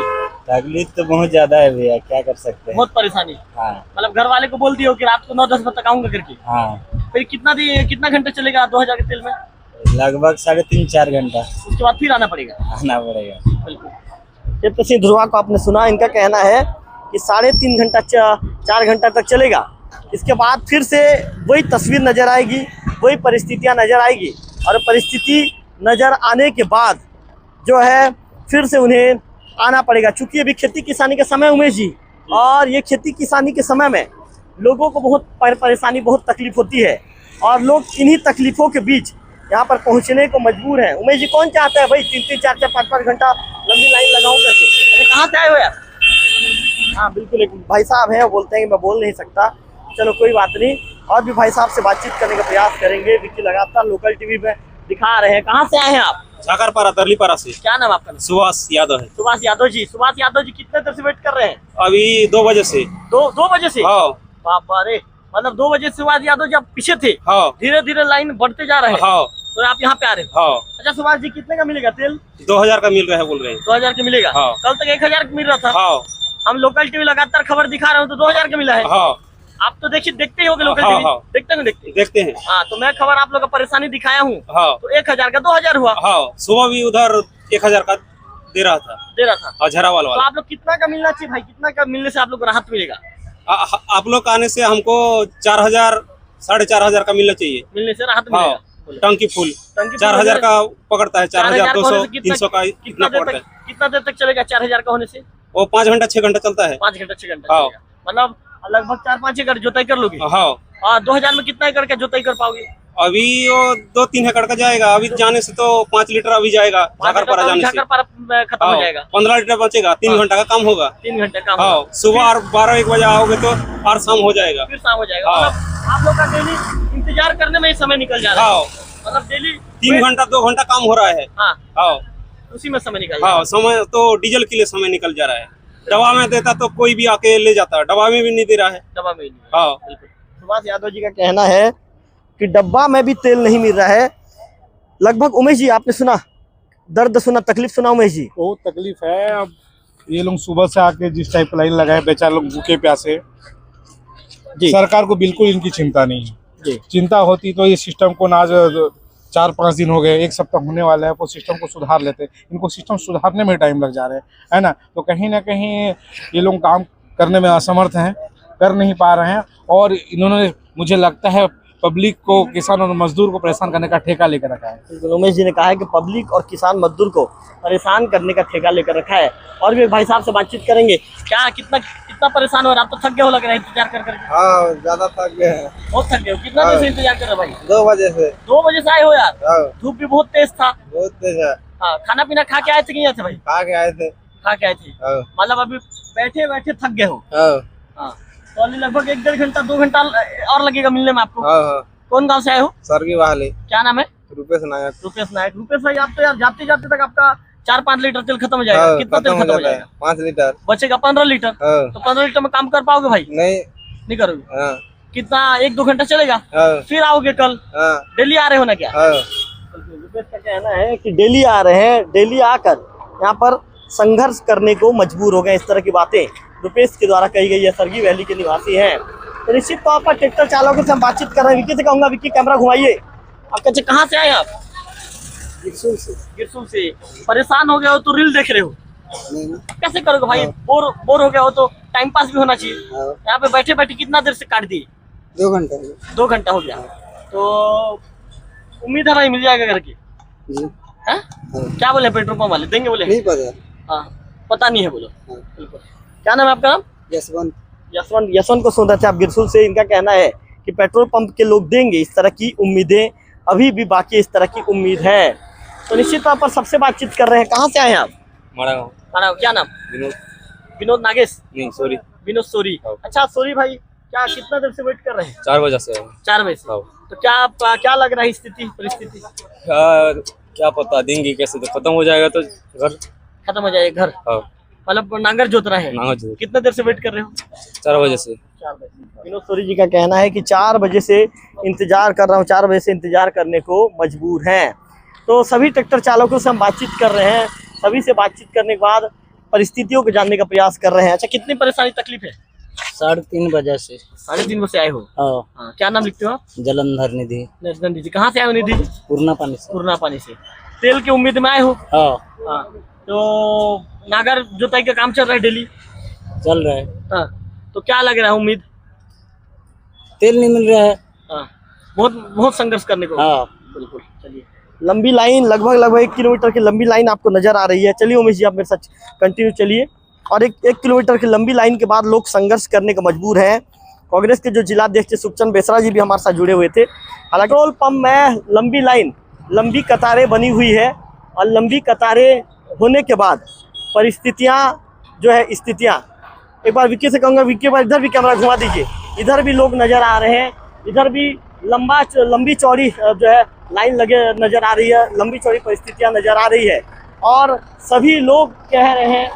E: तकलीफ तो बहुत ज्यादा है भैया, क्या कर सकते हैं।
A: बहुत परेशानी।
E: हाँ।
A: मतलब घर वाले को बोल दिए हो कि रात को 9-10 बजे तक आऊंगा करके।
E: हाँ।
A: फिर कितना घंटा चलेगा 2000 के तेल में?
E: लगभग 3.5-4 घंटा।
A: उसके बाद फिर आना पड़ेगा?
E: आना पड़ेगा।
A: बिल्कुल। क्षेत्र सिंह ध्रुवा को आपने सुना, इनका कहना है कि 3.5 घंटा 4 घंटा तक चलेगा। इसके बाद फिर से वही तस्वीर नजर आएगी, वही परिस्थितियां नजर आएगी, और परिस्थिति नजर आने के बाद जो है फिर से उन्हें आना पड़ेगा। चूंकि अभी खेती किसानी का समय उमेश जी, और ये खेती किसानी के समय में लोगों को बहुत परेशानी, बहुत तकलीफ होती है, और लोग इन्हीं तकलीफों के बीच यहाँ पर पहुँचने को मजबूर हैं। उमेश जी कौन चाहता है भाई 3-3, 4-4, 5-5 घंटा लंबी लाइन लगाऊं करके? अरे कहाँ से आए हो यार? हाँ बिल्कुल, एक भाई साहब हैं, वो बोलते हैं कि मैं बोल नहीं सकता। चलो कोई बात नहीं, और भी भाई साहब से बातचीत करने का प्रयास करेंगे। विक्की लगातार लोकल टीवी पे दिखा रहे हैं। कहाँ से आए हैं आप?
H: झाकरपारा तरलीपारा से।
A: क्या नाम आपका?
H: सुभाष यादव है।
A: सुभाष यादव जी। सुभाष यादव जी कितने देर से वेट कर रहे हैं?
H: अभी 2 बजे से।
A: 2 बजे से?
H: हाँ।
A: बाबा रे, मतलब 2 बजे सुभाष यादव जी आप पीछे थे?
H: हाँ।
A: धीरे धीरे लाइन बढ़ते जा रहे हैं।
H: हाँ।
A: तो आप यहाँ पे आ रहे हो?
H: हाँ।
A: अच्छा सुभाष जी, कितने का मिलेगा तेल?
H: 2000 का मिल रहा है बोल रहे हैं।
A: 2000 का मिलेगा?
H: हाँ।
A: कल तक 1000 का मिल रहा था।
H: हाँ।
A: हम लोकल टीवी लगातार खबर दिखा रहे हो तो 2000 का मिला है।
H: हाँ।
A: आप तो देखते ही होगे लोकल
H: हाँ,
A: टीवी।
H: हाँ। देखते हैं।
A: हाँ, तो मैं खबर आप लोग का परेशानी दिखाया हूँ।
H: हाँ।
A: तो 1000 का 2000 हुआ।
H: हाँ, सुबह भी उधर 1000 का दे रहा था। झरावाल
A: तो
H: वाला।
A: आप लोग कितना का मिलना चाहिए भाई? कितना का मिलने से आप लोग राहत मिलेगा?
H: आप लोग आने से हमको 4000, 4500 का मिलना चाहिए।
A: मिलने से राहत मिलेगा।
H: टंकी फुल 4000 का पकड़ता है, 4200, 300 का इतना पकड़ता है।
A: कितना देर तक चलेगा 4000 का होने से?
H: वो 5 घंटा 6 घंटा चलता है।
A: 5 घंटा 6 घंटा। मतलब लगभग 4-5 एकड़ जोताई कर लोगे?
H: हाँ।
A: और 2000 में कितना एकड़ का जोताई कर पाओगे?
H: अभी वो 2-3 एकड़ का जाएगा। अभी जाने से तो 5 लीटर अभी जाएगा, झाकरपारा जाने से
A: झाकरपारा खत्म हो जाएगा।
H: 15 लीटर बचेगा। 3 घंटा का काम होगा।
A: 3 घंटे काम
H: हाँ, सुबह और 12-1 बजे आओगे तो और शाम हो जाएगा।
A: फिर शाम हो जाएगा।
H: हाँ।
A: मतलब आप लोग का डेली इंतजार करने में ही समय निकल जा रहा है।
H: हाँ,
A: मतलब डेली
H: 3 घंटा 2 घंटा काम हो रहा है।
A: हाँ,
H: हाँ
A: उसी में समय निकल जा रहा
H: हाँ, समय तो डीजल के लिए समय निकल जा रहा है। डब्बा में देता तो कोई भी आके ले जाता, डब्बा में भी नहीं दे रहा है।
A: है। डब्बा में ही नहीं।
H: हाँ,
A: सुभाष यादव जी का कहना है कि डब्बा में भी तेल नहीं मिल रहा है। लगभग उमेश जी आपने सुना, दर्द सुना, तकलीफ सुना उमेश जी?
C: बहुत तकलीफ है। अब ये लोग सुबह से आके जिस टाइप लाइन लगाए, बेचारे लोग भूखे प्यासे।
A: जी।
C: सरकार को बिल्कुल इनकी चिंता नहीं है।
A: जी।
C: चिंता होती तो ये सिस्टम को ना 4-5 दिन हो गए, 1 सप्ताह होने वाला है, वो सिस्टम को सुधार लेते। इनको सिस्टम सुधारने में टाइम लग जा रहे हैं, है ना। तो कहीं ना कहीं ये लोग काम करने में असमर्थ हैं, कर नहीं पा रहे हैं। और इन्होंने, मुझे लगता है, पब्लिक को, किसान और मजदूर को परेशान करने का ठेका लेकर रखा है।
A: उमेश जी ने कहा है कि पब्लिक और किसान मजदूर को परेशान करने का ठेका लेकर रखा है। और भी एक भाई साहब से बातचीत करेंगे। क्या कितना परेशान हो रहा है? आप तो थक गए हो लग रहा है इंतजार कर करके।
B: हाँ, ज्यादा थक गए हैं।
A: बहुत थक गए हो। कितना देर से इंतजार कर रहे हो भाई?
B: 2 बजे से।
A: 2 बजे से आए हो यार? धूप भी बहुत तेज था।
B: बहुत तेज है।
A: हाँ, खाना पीना खा के आए थे कि नहीं थे भाई?
B: खा के आए थे।
A: खा के आए थे। मतलब अभी बैठे बैठे थक गए हो? हाँ, तो अभी लगभग 1-1.5 घंटा 2 घंटा और लगेगा मिलने में आपको। कौन गाँव से आए हो?
B: सरगी वाले।
A: क्या नाम है?
B: रुपेश नायक।
A: रुपेश नायक। रुपेश भाई, आप तो यार जाते जाते तक आपका 4-5 लीटर तेल खत्म हो जाएगा। कितना तेल खत्म हो जाएगा?
B: 5 लीटर
A: बचेगा 15 लीटर। तो 15 लीटर में काम कर पाओगे भाई? नहीं करोगे। कितना 1-2 घंटा चलेगा? फिर आओगे कल? डेली आ रहे हो ना क्या? रुपेश का कहना है कि डेली आ रहे हैं, डेली आकर यहाँ पर संघर्ष करने को मजबूर हो गए। इस तरह की बातें रुपेश के द्वारा कही गई है। सरगी वैली के निवासी हैं। तो निश्चित तौर पर ट्रैक्टर चालकों से हम बातचीत कर रहे हैं। विक्की से कहूंगा, विक्की कैमरा घुमाइए। आप कहते कहाँ से आए आप? गिरसूल से। गिरसूल से परेशान हो गए हो तो रील देख रहे हो? कैसे करोगे भाई? बोर हो गया हो तो टाइम पास भी होना चाहिए। यहाँ पे बैठे बैठे कितना देर से काट दिए?
B: 2 घंटे।
A: 2 घंटा हो गया। तो उम्मीद है भाई मिल जाएगा करके? क्या बोले पेट्रोल पंप वाले? देंगे बोले?
B: नहीं पता।
A: हाँ, पता नहीं है बोलो। क्या नाम है आपका? नाम?
B: यशवंत।
A: यशवंत को सुन रहे थे आप गिरसूल से। इनका कहना है कि पेट्रोल पंप के लोग देंगे, इस तरह की उम्मीदें अभी भी बाकी, इस तरह की उम्मीद है। तो निश्चित तौर पर सबसे बातचीत कर रहे हैं। कहाँ से आए हैं आप? माड़ा। क्या नाम? विनोद नागेश?
H: नहीं, सॉरी,
A: विनोद सोरी। अच्छा सोरी भाई, क्या कितना देर से वेट कर रहे हैं?
H: 4 बजे से।
A: 4 बजे से। तो क्या लग रहा है परिस्थिति?
H: क्या पता देंगे कैसे, तो खत्म हो जाएगा तो घर
A: खत्म हो जाएगा। घर मतलब नांगर जोत रहे हैं। कितना देर से वेट कर रहे हो?
H: 4 बजे से।
A: 4 बजे। विनोद सोरी जी का कहना है कि 4 बजे से इंतजार कर रहा हूँ, 4 बजे से इंतजार करने को मजबूर हैं। तो सभी ट्रैक्टर चालकों से हम बातचीत कर रहे हैं। सभी से बातचीत करने के बाद परिस्थितियों को जानने का प्रयास कर रहे हैं। अच्छा, कितनी परेशानी तकलीफ है?
E: 3:30 बजे से।
A: 3:30 बजे से आए हो? हाँ। क्या नाम लिखते हो आप?
E: जलंधर निधि।
A: निधि। कहाँ से आए हो निधि?
E: पूर्णा पानी से।
A: पूर्णा पानी से। तेल की उम्मीद में आए हो? हाँ। तो नागर जोताई का काम चल रहा है डेली?
E: चल रहा है।
A: हाँ। तो क्या लग रहा है उम्मीद?
E: तेल नहीं मिल रहा है।
A: हाँ। बहुत संघर्ष करने को।
E: हाँ,
A: बिल्कुल। चलिए, लंबी लाइन, लगभग 1 किलोमीटर की लंबी लाइन आपको नजर आ रही है। चलिए उमेश जी, आप मेरे साथ कंटिन्यू चलिए। और 1 किलोमीटर की लंबी लाइन के बाद लोग संघर्ष करने को मजबूर हैं। कांग्रेस के जो जिलाध्यक्ष सुखचंद बेसरा जी भी हमारे साथ जुड़े हुए थे। हालांकि पेट्रोल पंप में लंबी लाइन, लंबी कतारें बनी हुई है। और लंबी कतारें होने के बाद परिस्थितियां जो है, स्थितियां, एक बार विक्की से कहूँगा, विक्की बार इधर भी कैमरा घुमा दीजिए। इधर भी लोग नज़र आ रहे हैं। इधर भी लंबी चौड़ी जो है लाइन लगे नज़र आ रही है। लंबी चौड़ी परिस्थितियां नज़र आ रही है। और सभी लोग कह रहे हैं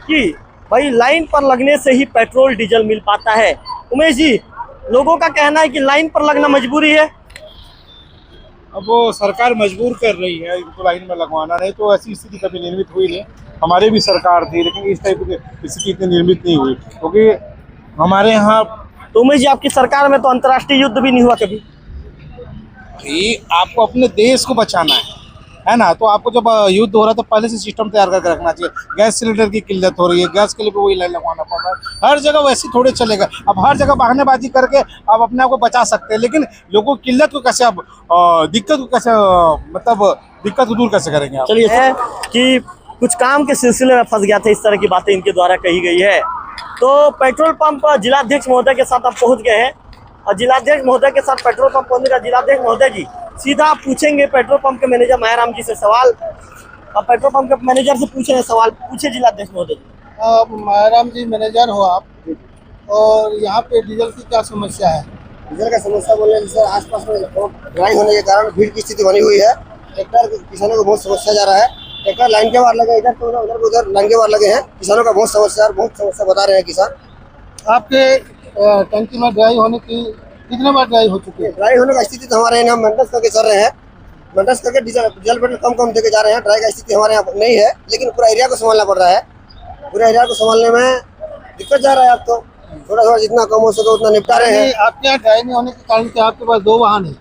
A: कि भाई लाइन पर लगने से ही पेट्रोल डीजल मिल पाता है। उमेश जी, लोगों का कहना है कि लाइन पर लगना मजबूरी है।
C: अब वो सरकार मजबूर कर रही है इनको लाइन में लगवाना, नहीं तो ऐसी स्थिति कभी निर्मित हुई नहीं। हमारे भी सरकार थी, लेकिन इस टाइप की स्थिति इतनी निर्मित नहीं हुई, क्योंकि हमारे यहाँ।
A: तो उमेश जी, आपकी सरकार में तो अंतर्राष्ट्रीय युद्ध भी नहीं हुआ कभी?
C: आपको अपने देश को बचाना है ना। तो आपको जब युद्ध हो रहा है तो पहले से सिस्टम तैयार करके रखना चाहिए। गैस सिलेंडर की किल्लत हो रही है, गैस के लिए भी वही लाइन लगवाना पड़ रहा है। हर जगह वैसे थोड़े चलेगा। अब हर जगह बहानेबाजी करके आप अपने आप को बचा सकते हैं, लेकिन लोगों की किल्लत को कैसे, आप दिक्कत को कैसे, मतलब दिक्कत को दूर कैसे करेंगे आप?
A: चलिए, है कि कुछ काम के सिलसिले में फंस गया था, इस तरह की बातें इनके द्वारा कही गई है। तो पेट्रोल पंप जिलाध्यक्ष महोदय के साथ आप पहुँच गए हैं। और जिलाध्यक्ष महोदय के साथ पेट्रोल पंप पहुंचने का। जिलाध्यक्ष महोदय जी, सीधा आप पूछेंगे पेट्रोल पंप के मैनेजर मायाराम जी से सवाल, और पेट्रोल पंप के मैनेजर से पूछे सवाल, पूछे जिलाध्यक्ष महोदय जी।
B: मायाराम जी मैनेजर हो आप, और यहाँ पे डीजल की क्या समस्या है?
A: डीजल का समस्या बोले जैसे आसपास में ड्राई होने के कारण भीड़ की स्थिति बनी हुई है। ट्रैक्टर किसानों को बहुत समस्या जा रहा है। ट्रैक्टर लाइन के बाहर लगे, इधर तो उधर लाइन के बाहर लगे हैं। किसानों का बहुत समस्या बता रहे हैं किसान।
B: आपके टंकी में ड्राई होने की कितने बार ड्राई हो चुकी है?
A: ड्राई होने का स्थिति तो हमारे यहाँ मेंटेनेंस करके चल रहे हैं, मेंटेनेंस करके डीजल पेट्रोल कम देके जा रहे हैं। ड्राई का स्थिति हमारे यहाँ नहीं है, लेकिन पूरा एरिया को संभालना पड़ रहा है। पूरा एरिया को संभालने में दिक्कत जा रहा है। अब तो थोड़ा जितना कम हो सके उतना निपटा रहे हैं।
B: आपके यहाँ ड्राई नहीं होने के कारण क्या आपके पास 2 वाहन है?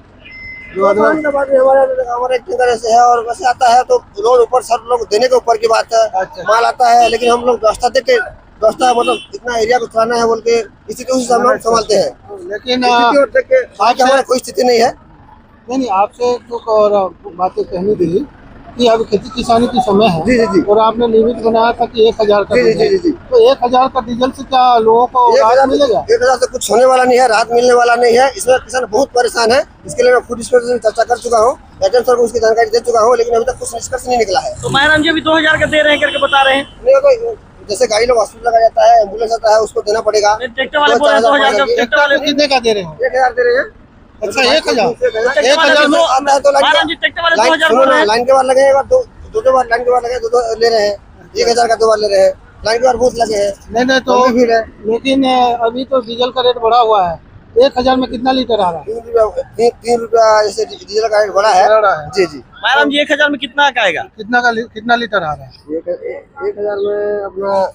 A: हमारे एक तरह से है, और वैसे आता है तो रोड ऊपर सब लोग देने के ऊपर की बात है।
B: अच्छा।
A: माल आता है, लेकिन हम लोग व्यवस्था देख के व्यवस्था मतलब इतना एरिया को चलाना है बोल के इसी के उसी हम लोग संभालते हैं।
B: लेकिन
A: आज हमारा कोई स्थिति नहीं है।
B: नहीं, आपसे कुछ और बातें कहनी थी कि अब खेती किसानी की समय है।
A: जी जी जी।
B: और आपने लिमिट बनाया था कि 1000 का
A: जी जी जी जी।
B: तो 1000 का डीजल से क्या लोगों को राहत मिलेगा?
A: 1000 से कुछ होने वाला नहीं है, राहत मिलने वाला नहीं है। इसमें किसान बहुत परेशान है। इसके लिए मैं फूड इंस्पेक्टर से चर्चा कर चुका हूँ, एजेंट सर को उसकी जानकारी दे चुका हूँ, लेकिन अभी तक कुछ निष्कर्ष नहीं निकला है।
E: तो मायाराम जी अभी 2000 का दे रहे हैं करके बता रहे हैं।
A: नहीं, जैसे गाड़ी लोग हॉस्पिटल लगाया जाता है, एम्बुलेंस आता है, उसको देना पड़ेगा।
E: ट्रैक्टर वाले बोल रहे हैं 2000 का। ट्रैक्टर वाले
B: कितने का दे रहे हैं?
A: 1000 दे रहे हैं।
B: अच्छा, 1000
A: में आता है तो
E: मायाराम जी ट्रैक्टर वाले 2000 बोल रहे हैं।
A: लाइन के बाद लगे, दो बार लाइन के बाद लगे, दो ले रहे हैं। 1000 का 2 बार ले रहे हैं, लाइन के बाद बहुत लगे हैं।
B: नहीं तो
A: भीड़ है।
B: लेकिन अभी तो डीजल का रेट बढ़ा हुआ है। 1000 में कितना लीटर आ रहा है?
A: 3 रुपया जैसे डीजल का रेट बढ़ा है। जी जी।
E: मायाराम जी 1000 में कितना का आएगा?
B: कितना लीटर आ रहा है?
A: 1000 में अपना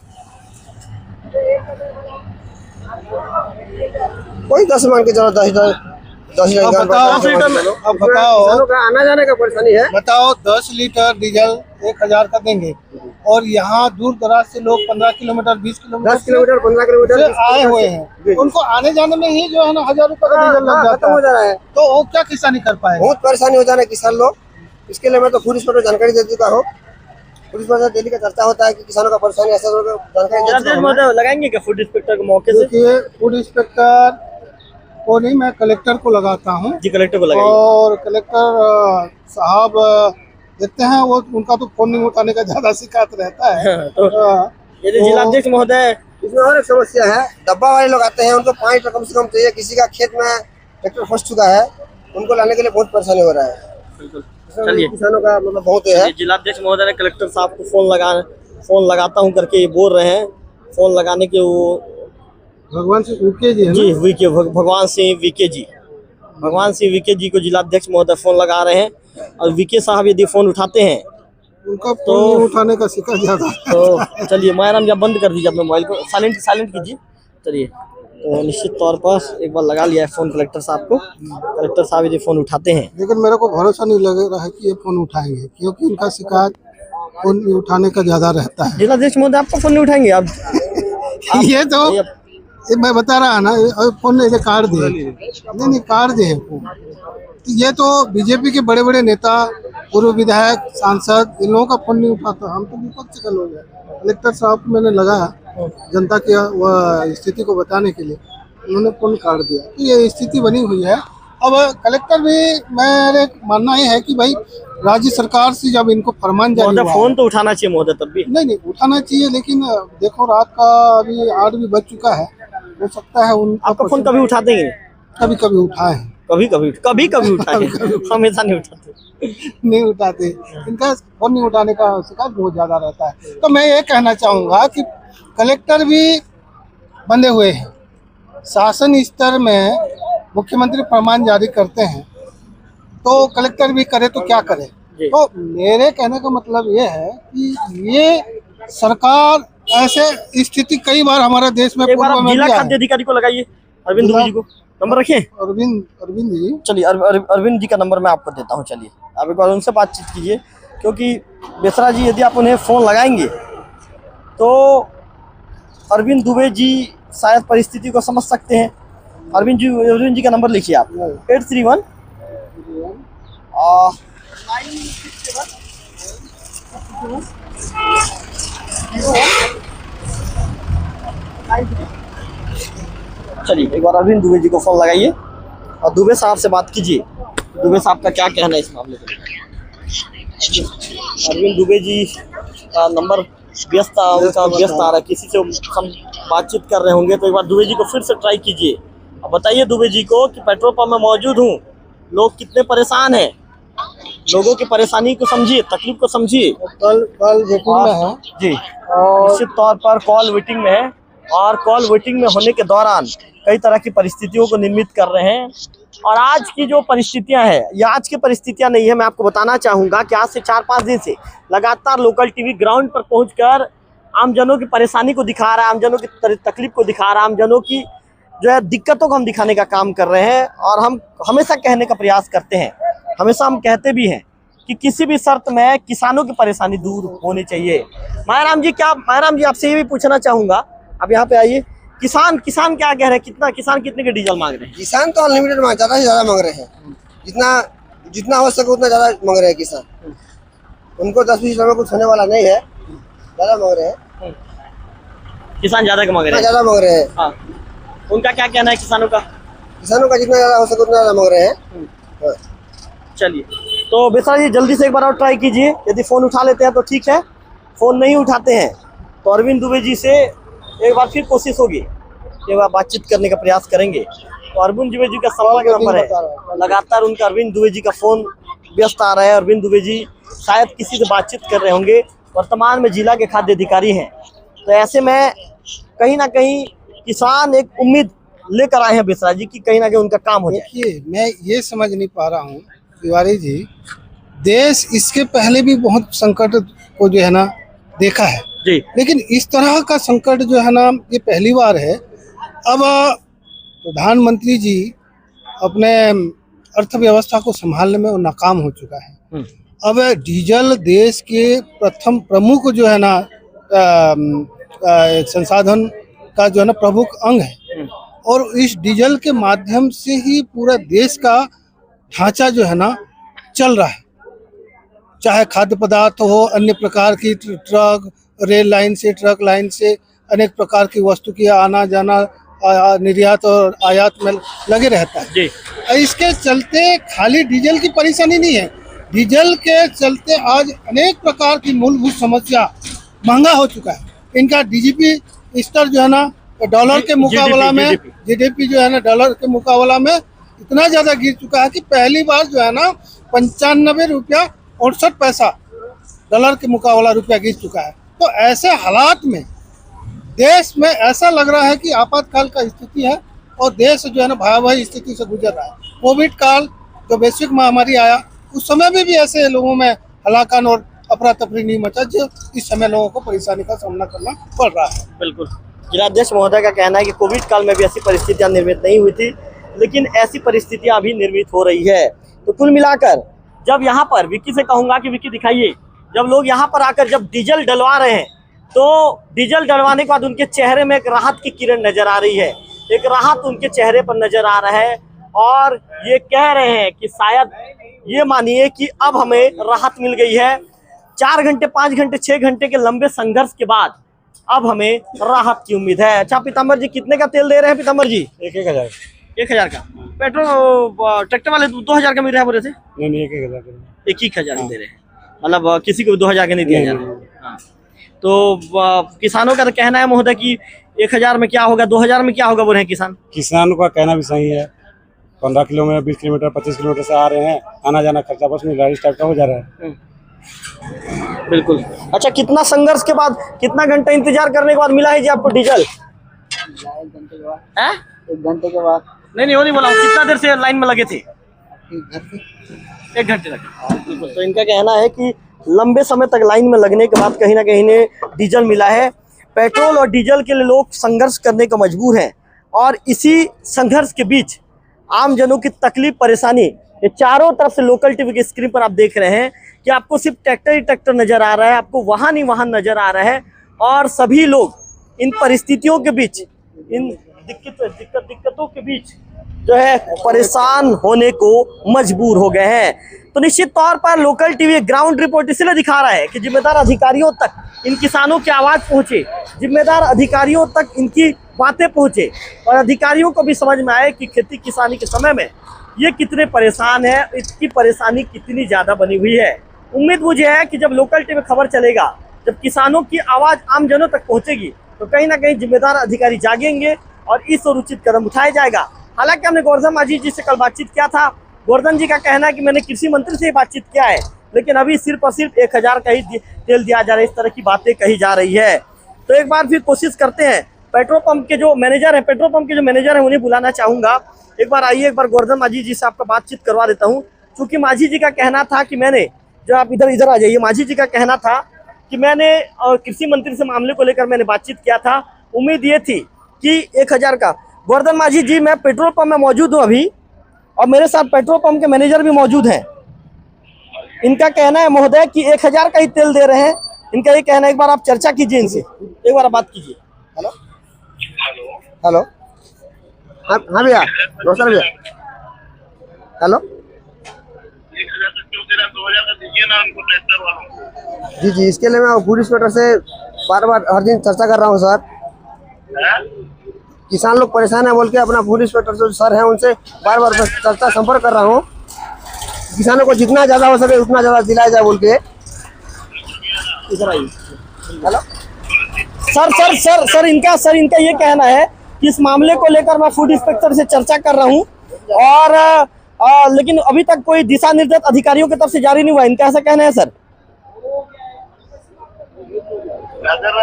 A: कोई 10 मान के चलो, 10
B: अब बताओ
A: किसानों का आना जाने का परेशानी है।
B: बताओ 10 लीटर डीजल 1000 का देंगे, और यहाँ दूर दराज से लोग 15 किलोमीटर 20 किलोमीटर
A: 10 किलोमीटर 15 किलोमीटर
B: से आए हुए हैं। उनको आने जाने में ही जो है ना 1000 रुपए का डीजल लग
A: खत्म हो
B: जाता
A: जा
B: है।
A: रहा है।
B: तो वो क्या किसानी कर पाएगा?
A: बहुत परेशानी हो जा रहा है किसान लोग। इसके लिए मैं तो फूड इंस्पेक्टर जानकारी दे चुका हूँ। फूड इंस्पेक्टर डेली का चर्चा होता है कि किसानों का परेशानी ऐसा जानकारी दे चुका हूं।
E: लगाएंगे क्या फूड इंस्पेक्टर के मौके से?
B: देखिए, फूड इंस्पेक्टर को नहीं, मैं कलेक्टर को लगाता हूँ।
E: जी, कलेक्टर को लगाइए।
B: और कलेक्टर साहब देखते हैं, वो उनका तो फोन नहीं उठाने का ज्यादा शिकायत रहता है।
E: यदि जिलाध्यक्ष महोदय,
A: इसमें और एक समस्या है, डब्बा वाले लोग आते हैं, उनको 5 टन कम से कम चाहिए। किसी का खेत में ट्रैक्टर फंस चुका है, उनको लाने के लिए बहुत परेशानी हो रहा है।
E: चलिए,
A: किसानों का मतलब बहुत है।
E: जिलाध्यक्ष महोदय ने कलेक्टर साहब को फोन लगाता हूँ करके ये बोल रहे हैं। फोन लगाने के वो
B: भगवान सिंह वीके जी है
E: जी, वीके भगवान सिंह वीके जी को जिलाध्यक्ष महोदय फोन लगा रहे हैं। और वीके साहब यदि फोन उठाते हैं
B: उनका फोन नहीं उठाने का शिकायत ज्यादा।
E: तो चलिए मायाराम जी, बंद कर दीजिए अपने मोबाइल को, साइलेंट कीजिए। चलिए, तो निश्चित तौर पर एक बार लगा लिया है फोन कलेक्टर साहब को। कलेक्टर साहब यदि फोन उठाते हैं,
B: लेकिन मेरे को भरोसा नहीं लग रहा है कि ये फोन उठाएंगे, क्योंकि इनका शिकायत फोन उठाने का ज्यादा रहता है।
E: जिलाध्यक्ष महोदय आपका फोन नहीं उठाएंगे आप?
B: ये तो ये मैं बता रहा ना, फोन नहीं काट दिए, नहीं काट दिए फोन। तो ये तो बीजेपी के बड़े बड़े नेता, पूर्व विधायक, सांसद, इन लोगों का फोन नहीं उठाता। हम तो विपक्ष के लोग हैं। कलेक्टर साहब को मैंने लगाया जनता की वह स्थिति को बताने के लिए, उन्होंने फोन काट दिया। तो ये स्थिति बनी हुई है। अब कलेक्टर भी, मेरे मानना ये है कि भाई राज्य सरकार से जब इनको फरमान जारी हुआ,
E: फोन तो उठाना चाहिए महोदय तब भी।
B: नहीं उठाना चाहिए, लेकिन देखो रात का अभी 8 भी बज चुका है, हो सकता है
E: आपका फोन कभी उठाते ही?
B: कभी उठाए हैं,
E: कभी उठाए, हमेशा नहीं उठाते।
B: नहीं उठाते। इनका फोन नहीं उठाने का शिकायत बहुत ज्यादा रहता है। तो मैं ये कहना चाहूँगा कि कलेक्टर भी बंधे हुए हैं। शासन स्तर में मुख्यमंत्री फरमान जारी करते हैं, तो कलेक्टर भी करे तो क्या करे। तो मेरे कहने का मतलब ये है कि ये सरकार ऐसे स्थिति कई बार हमारे देश में पूर्व में
E: जिला खाद्य अधिकारी को लगाइए, अरविंद दुबे जी को नंबर रखिए।
B: अरविंद जी, चलिए
E: अरविंद जी का नंबर मैं आपको देता हूँ। चलिए, आप एक बार उनसे बातचीत कीजिए, क्योंकि बेसरा जी यदि आप उन्हें फ़ोन लगाएंगे तो अरविंद दुबे जी शायद परिस्थिति को समझ सकते हैं। अरविंद जी का नंबर लिखिए आप, 831 967 चलिए एक बार अरविंद दुबे जी को फोन लगाइए और दुबे साहब से बात कीजिए, दुबे साहब का क्या कहना है इस मामले को। अरविंद दुबे जी का नंबर व्यस्त आ रहा है, किसी से हम बातचीत कर रहे होंगे, तो एक बार दुबे जी को फिर से ट्राई कीजिए। अब बताइए दुबे जी को कि पेट्रोल पंप में मौजूद हूँ, लोग कितने परेशान हैं, लोगों की परेशानी को समझिए, तकलीफ को समझिए।
B: कल वेटिंग में है
E: जी, निश्चित तौर पर कॉल वेटिंग में है और कॉल वेटिंग में होने के दौरान कई तरह की परिस्थितियों को निर्मित कर रहे हैं। और आज की जो परिस्थितियां हैं, ये आज की परिस्थितियां नहीं है, मैं आपको बताना चाहूँगा कि आज से 4-5 दिन से लगातार लोकल टीवी ग्राउंड पर पहुंचकर आमजनों की परेशानी को दिखा रहा है, आमजनों की तकलीफ को दिखा रहा है, आमजनों की जो है दिक्कतों को हम दिखाने का काम कर रहे हैं। और हम हमेशा कहने का प्रयास करते हैं, हमेशा हम कहते भी हैं कि किसी भी शर्त में किसानों की परेशानी दूर होनी चाहिए। मायाराम जी आपसे ये भी पूछना चाहूँगा, आप यहाँ पे आइए, किसान क्या कह रहे हैं, किसान कितने के डीजल मांग रहे हैं?
I: किसान तो अनलिमिटेड मांग, ज़्यादा से ज़्यादा मांग रहे हैं, जितना हो सके उतना ज़्यादा मांग रहे हैं किसान। उनको 10-20 रुपये कुछ होने वाला नहीं है, ज़्यादा मांग रहे हैं
E: किसान, ज़्यादा मांग रहे हैं,
I: ज़्यादा मांग रहे हैं।
E: हाँ, उनका क्या कहना है किसानों का?
I: जितना ज़्यादा हो सके उतना ज़्यादा मांग रहे हैं।
E: चलिए, तो बेसरा जी जल्दी से एक बार और ट्राई कीजिए, यदि फ़ोन उठा लेते हैं तो ठीक है, फ़ोन नहीं उठाते हैं तो अरविंद दुबे जी से एक बार फिर कोशिश होगी, एक बार बातचीत करने का प्रयास करेंगे। तो अरविंद दुबे जी का सवाल का नंबर है, लगातार उनका अरविंद दुबे जी का फ़ोन व्यस्त आ रहा है। अरविंद दुबे जी शायद किसी से बातचीत कर रहे होंगे, वर्तमान में जिला के खाद्य अधिकारी हैं, तो ऐसे में कहीं ना कहीं किसान एक उम्मीद लेकर आए हैं बेसरा जी की कहीं ना कहीं उनका काम हो जाए।
B: देखिए, मैं ये समझ नहीं पा रहा हूँ तिवारी जी, देश इसके पहले भी बहुत संकट को जो है ना देखा है
E: जी,
B: लेकिन इस तरह का संकट जो है ना ये पहली बार है। अब प्रधानमंत्री जी अपने अर्थव्यवस्था को संभालने में वो नाकाम हो चुका है। अब डीजल देश के प्रथम प्रमुख जो है ना संसाधन का जो है ना प्रमुख अंग है, और इस डीजल के माध्यम से ही पूरा देश का ढांचा जो है ना चल रहा है, चाहे खाद्य पदार्थ हो, अन्य प्रकार की ट्रक, रेल लाइन से, ट्रक लाइन से अनेक प्रकार की वस्तु की आना जाना, निर्यात और आयात में लगे रहता है
E: जी।
B: इसके चलते खाली डीजल की परेशानी नहीं है, डीजल के चलते आज अनेक प्रकार की मूलभूत समस्या महंगा हो चुका है। इनका डीजीपी स्तर जो है ना डॉलर के मुकाबला में, जीडीपी जो है ना डॉलर के मुकाबला में इतना ज़्यादा गिर चुका है कि पहली बार जो है ना 95 रुपया 68 पैसा डॉलर के मुकाबला रुपया गिर चुका है। तो ऐसे हालात में देश में ऐसा लग रहा है कि आपातकाल का स्थिति है और देश जो है ना भयावह स्थिति से गुजर रहा है। कोविड काल जो वैश्विक महामारी आया, उस समय में भी ऐसे लोगों में हलाकन और अफरा तफरी नहीं मचा, जो इस समय लोगों को परेशानी का सामना करना पड़ रहा है।
E: बिल्कुल, जिलाध्यक्ष महोदय का कहना है कि कोविड काल में भी ऐसी परिस्थितियां निर्मित नहीं हुई थी, लेकिन ऐसी परिस्थितियां अभी निर्मित हो रही है। तो कुल मिलाकर जब यहाँ पर विक्की से कहूँगा कि विक्की दिखाइए, जब लोग यहाँ पर आकर जब डीजल डलवा रहे हैं तो डीजल डलवाने के बाद उनके चेहरे में एक राहत की किरण नजर आ रही है, एक राहत उनके चेहरे पर नजर आ रहा है और ये कह रहे हैं कि शायद ये मानिए कि अब हमें राहत मिल गई है। 4 घंटे 5 घंटे 6 घंटे के लंबे संघर्ष के बाद अब हमें राहत की उम्मीद है। अच्छा पीताम्बर जी, कितने का तेल दे रहे हैं पीताम्बर जी? 1,000 का। पेट्रोल ट्रैक्टर वाले 2,000 का मिल रहा है बोले थे?
C: नहीं 1,000
E: 1,000 दे रहे हैं, मतलब किसी को 2,000 का नहीं दिया जा रहा है। तो किसानों का तो कहना है महोदय कि 1,000 में क्या होगा, 2,000 में क्या होगा बोल रहे हैं किसान।
C: किसानों का कहना भी सही है, 15 किलोमीटर 20 किलोमीटर 25 किलोमीटर से आ रहे हैं, आना जाना खर्चा बस में गाड़ी टाइप का हो जा रहा है।
E: बिल्कुल। अच्छा, कितना संघर्ष के बाद, कितना घंटा इंतजार करने के बाद मिला है जी आपको डीजल?
I: 1 घंटे के बाद।
E: 1 घंटे के बाद? नहीं वो नहीं बोला, कितना देर से लाइन में लगे थे? 1 घंटे लगे। बिल्कुल, तो इनका कहना है कि लंबे समय तक लाइन में लगने के बाद कहीं ना कहीं इन्हें डीजल मिला है। पेट्रोल और डीजल के लिए लोग संघर्ष करने को मजबूर हैं और इसी संघर्ष के बीच आम जनों की तकलीफ परेशानी, ये चारों तरफ से लोकल टीवी की स्क्रीन पर आप देख रहे हैं कि आपको सिर्फ ट्रैक्टर ही ट्रैक्टर नजर आ रहा है, आपको वाहन ही वाहन नजर आ रहा है और सभी लोग इन परिस्थितियों के बीच, इन दिक्कतों के बीच जो है परेशान होने को मजबूर हो गए हैं।
A: तो निश्चित तौर पर लोकल टीवी ग्राउंड रिपोर्ट इसलिए दिखा रहा है कि जिम्मेदार अधिकारियों तक इन किसानों की आवाज़ पहुंचे, जिम्मेदार अधिकारियों तक इनकी बातें पहुंचे और अधिकारियों को भी समझ में आए कि खेती किसानी के समय में ये कितने परेशान है, इसकी परेशानी कितनी ज़्यादा बनी हुई है। उम्मीद मुझे है कि जब लोकल टीवी खबर चलेगा, जब किसानों की आवाज़ आम जनों तक पहुंचेगी, तो कहीं ना कहीं जिम्मेदार अधिकारी जागेंगे और इस और उचित कदम उठाया जाएगा। हालांकि हमने गोवर्धन मांझी जी से कल बातचीत किया था। गोवर्धन जी का कहना है कि मैंने कृषि मंत्री से बातचीत किया है, लेकिन अभी सिर्फ और सिर्फ 1000 का ही तेल दिया जा रहा है, इस तरह की बातें कही जा रही है। तो एक बार फिर कोशिश करते हैं, पेट्रोल पंप के जो मैनेजर हैं उन्हें बुलाना चाहूँगा। एक बार आइए, एक बार गोवर्धन मांझी जी से आपका बातचीत करवा देता हूँ, क्योंकि मांझी जी का कहना था कि मैंने, जो आप इधर आ जाइए, मांझी जी का कहना था कि मैंने कृषि मंत्री से मामले को लेकर मैंने बातचीत किया था। उम्मीद ये थी कि 1000 का। गोवर्धन मांझी जी, मैं पेट्रोल पंप में मौजूद हूँ अभी, और मेरे साथ पेट्रोल पंप के मैनेजर भी मौजूद हैं। इनका कहना है महोदय कि 1000 का ही तेल दे रहे हैं। इनका ये कहना है, एक बार आप चर्चा कीजिए इनसे, एक बार आप बात कीजिए।
I: हेलो हेलो, हाँ भैया, नमस्कार भैया। हेलो,
G: 1000 तक क्यों दे रहा है? 2000 का दीजिए ना उनको, ट्रैक्टर वालों को।
I: जी इसके लिए मैं फूड इंस्पेक्टर से बार बार हर दिन चर्चा कर रहा हूँ सर। किसान लोग परेशान है बोल के अपना फूड इंस्पेक्टर जो सर हैं उनसे बार बार चर्चा संपर्क कर रहा हूँ, किसानों को जितना ज़्यादा हो सके उतना ज़्यादा दिलाया जाए बोल के।
A: इधर आइए। हेलो सर, इनका ये कहना है कि इस मामले को लेकर मैं फूड इंस्पेक्टर से चर्चा कर रहा हूँ, और लेकिन अभी तक कोई दिशा निर्देश अधिकारियों की तरफ से जारी नहीं हुआ। इनका ऐसा कहना है सर।
G: अगर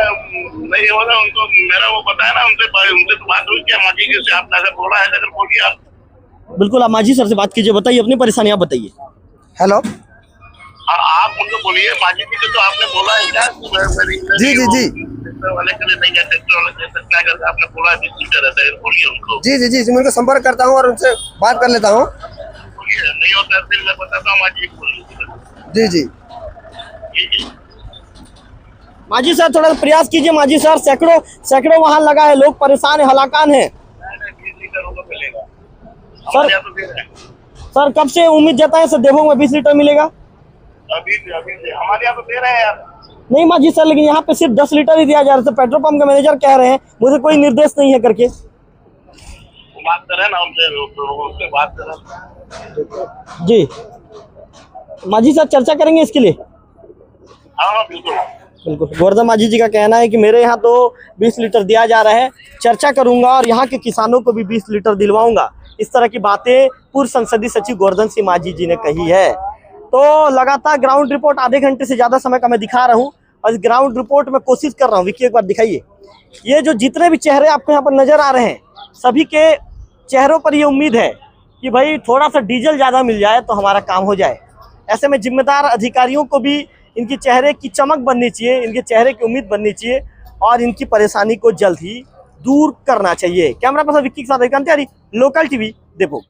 G: नहीं हो रहा उनको, मेरा वो बताया ना, उनसे तो बात हुई क्या मांझी जी से? आपने अगर बोला है अगर बोलिए आप।
A: बिल्कुल, आप मांझी सर से बात कीजिए, बताइए अपनी परेशानी, आप बताइए।
I: हेलो,
G: आप उनको बोलिए, मांझी जी से तो आपने बोला है क्या?
I: जी
G: वाले के लिए नहीं है, ट्रैक्टर वाले दे सकता है, अगर आपने बोला 20 लीटर रहता है, बोलिए उनको।
I: जी मैं उनको संपर्क करता हूँ और उनसे बात कर लेता हूँ।
G: बोलिए, नहीं होता है फिर मैं बताता हूँ मांझी को, बोलिए।
I: जी
A: मांझी सर, थोड़ा प्रयास कीजिए मांझी सर, सैकड़ों वहाँ लगा है, लोग परेशान है, हलाकान है।
G: 20 लीटर होगा मिलेगा
A: सर, कब से उम्मीद जताए सर, देवों में 20 लीटर मिलेगा?
G: अभी हमारे यहाँ तो दे रहे हैं यार।
A: नहीं मांझी सर, लेकिन यहाँ पे सिर्फ 10 लीटर ही दिया जा रहा है। पेट्रोल पंप के मैनेजर कह रहे हैं मुझे कोई निर्देश नहीं है करके।
G: बात करें ना उनसे बात करें।
A: जी मांझी सर, चर्चा करेंगे इसके लिए।
G: हाँ बिल्कुल।
A: गोवर्धन मांझी जी का कहना है कि मेरे यहाँ तो 20 लीटर दिया जा रहा है, चर्चा करूंगा और यहाँ के किसानों को भी 20 लीटर दिलवाऊंगा। इस तरह की बातें पूर्व संसदीय सचिव गोवर्धन सिंह मांझी जी ने कही है। तो लगातार ग्राउंड रिपोर्ट आधे घंटे से ज़्यादा समय का मैं दिखा रहा हूँ, और इस ग्राउंड रिपोर्ट में कोशिश कर रहा हूँ। विक्की, एक बार दिखाइए। ये जो जितने भी चेहरे आपको यहाँ पर नजर आ रहे हैं, सभी के चेहरों पर ये उम्मीद है कि भाई थोड़ा सा डीजल ज़्यादा मिल जाए तो हमारा काम हो जाए। ऐसे में जिम्मेदार अधिकारियों को भी इनके चेहरे की चमक बननी चाहिए, इनके चेहरे की उम्मीद बननी चाहिए, और इनकी परेशानी को जल्द ही दूर करना चाहिए। कैमरा पर्सन विक्की के साथ लोकल टीवी, देवो।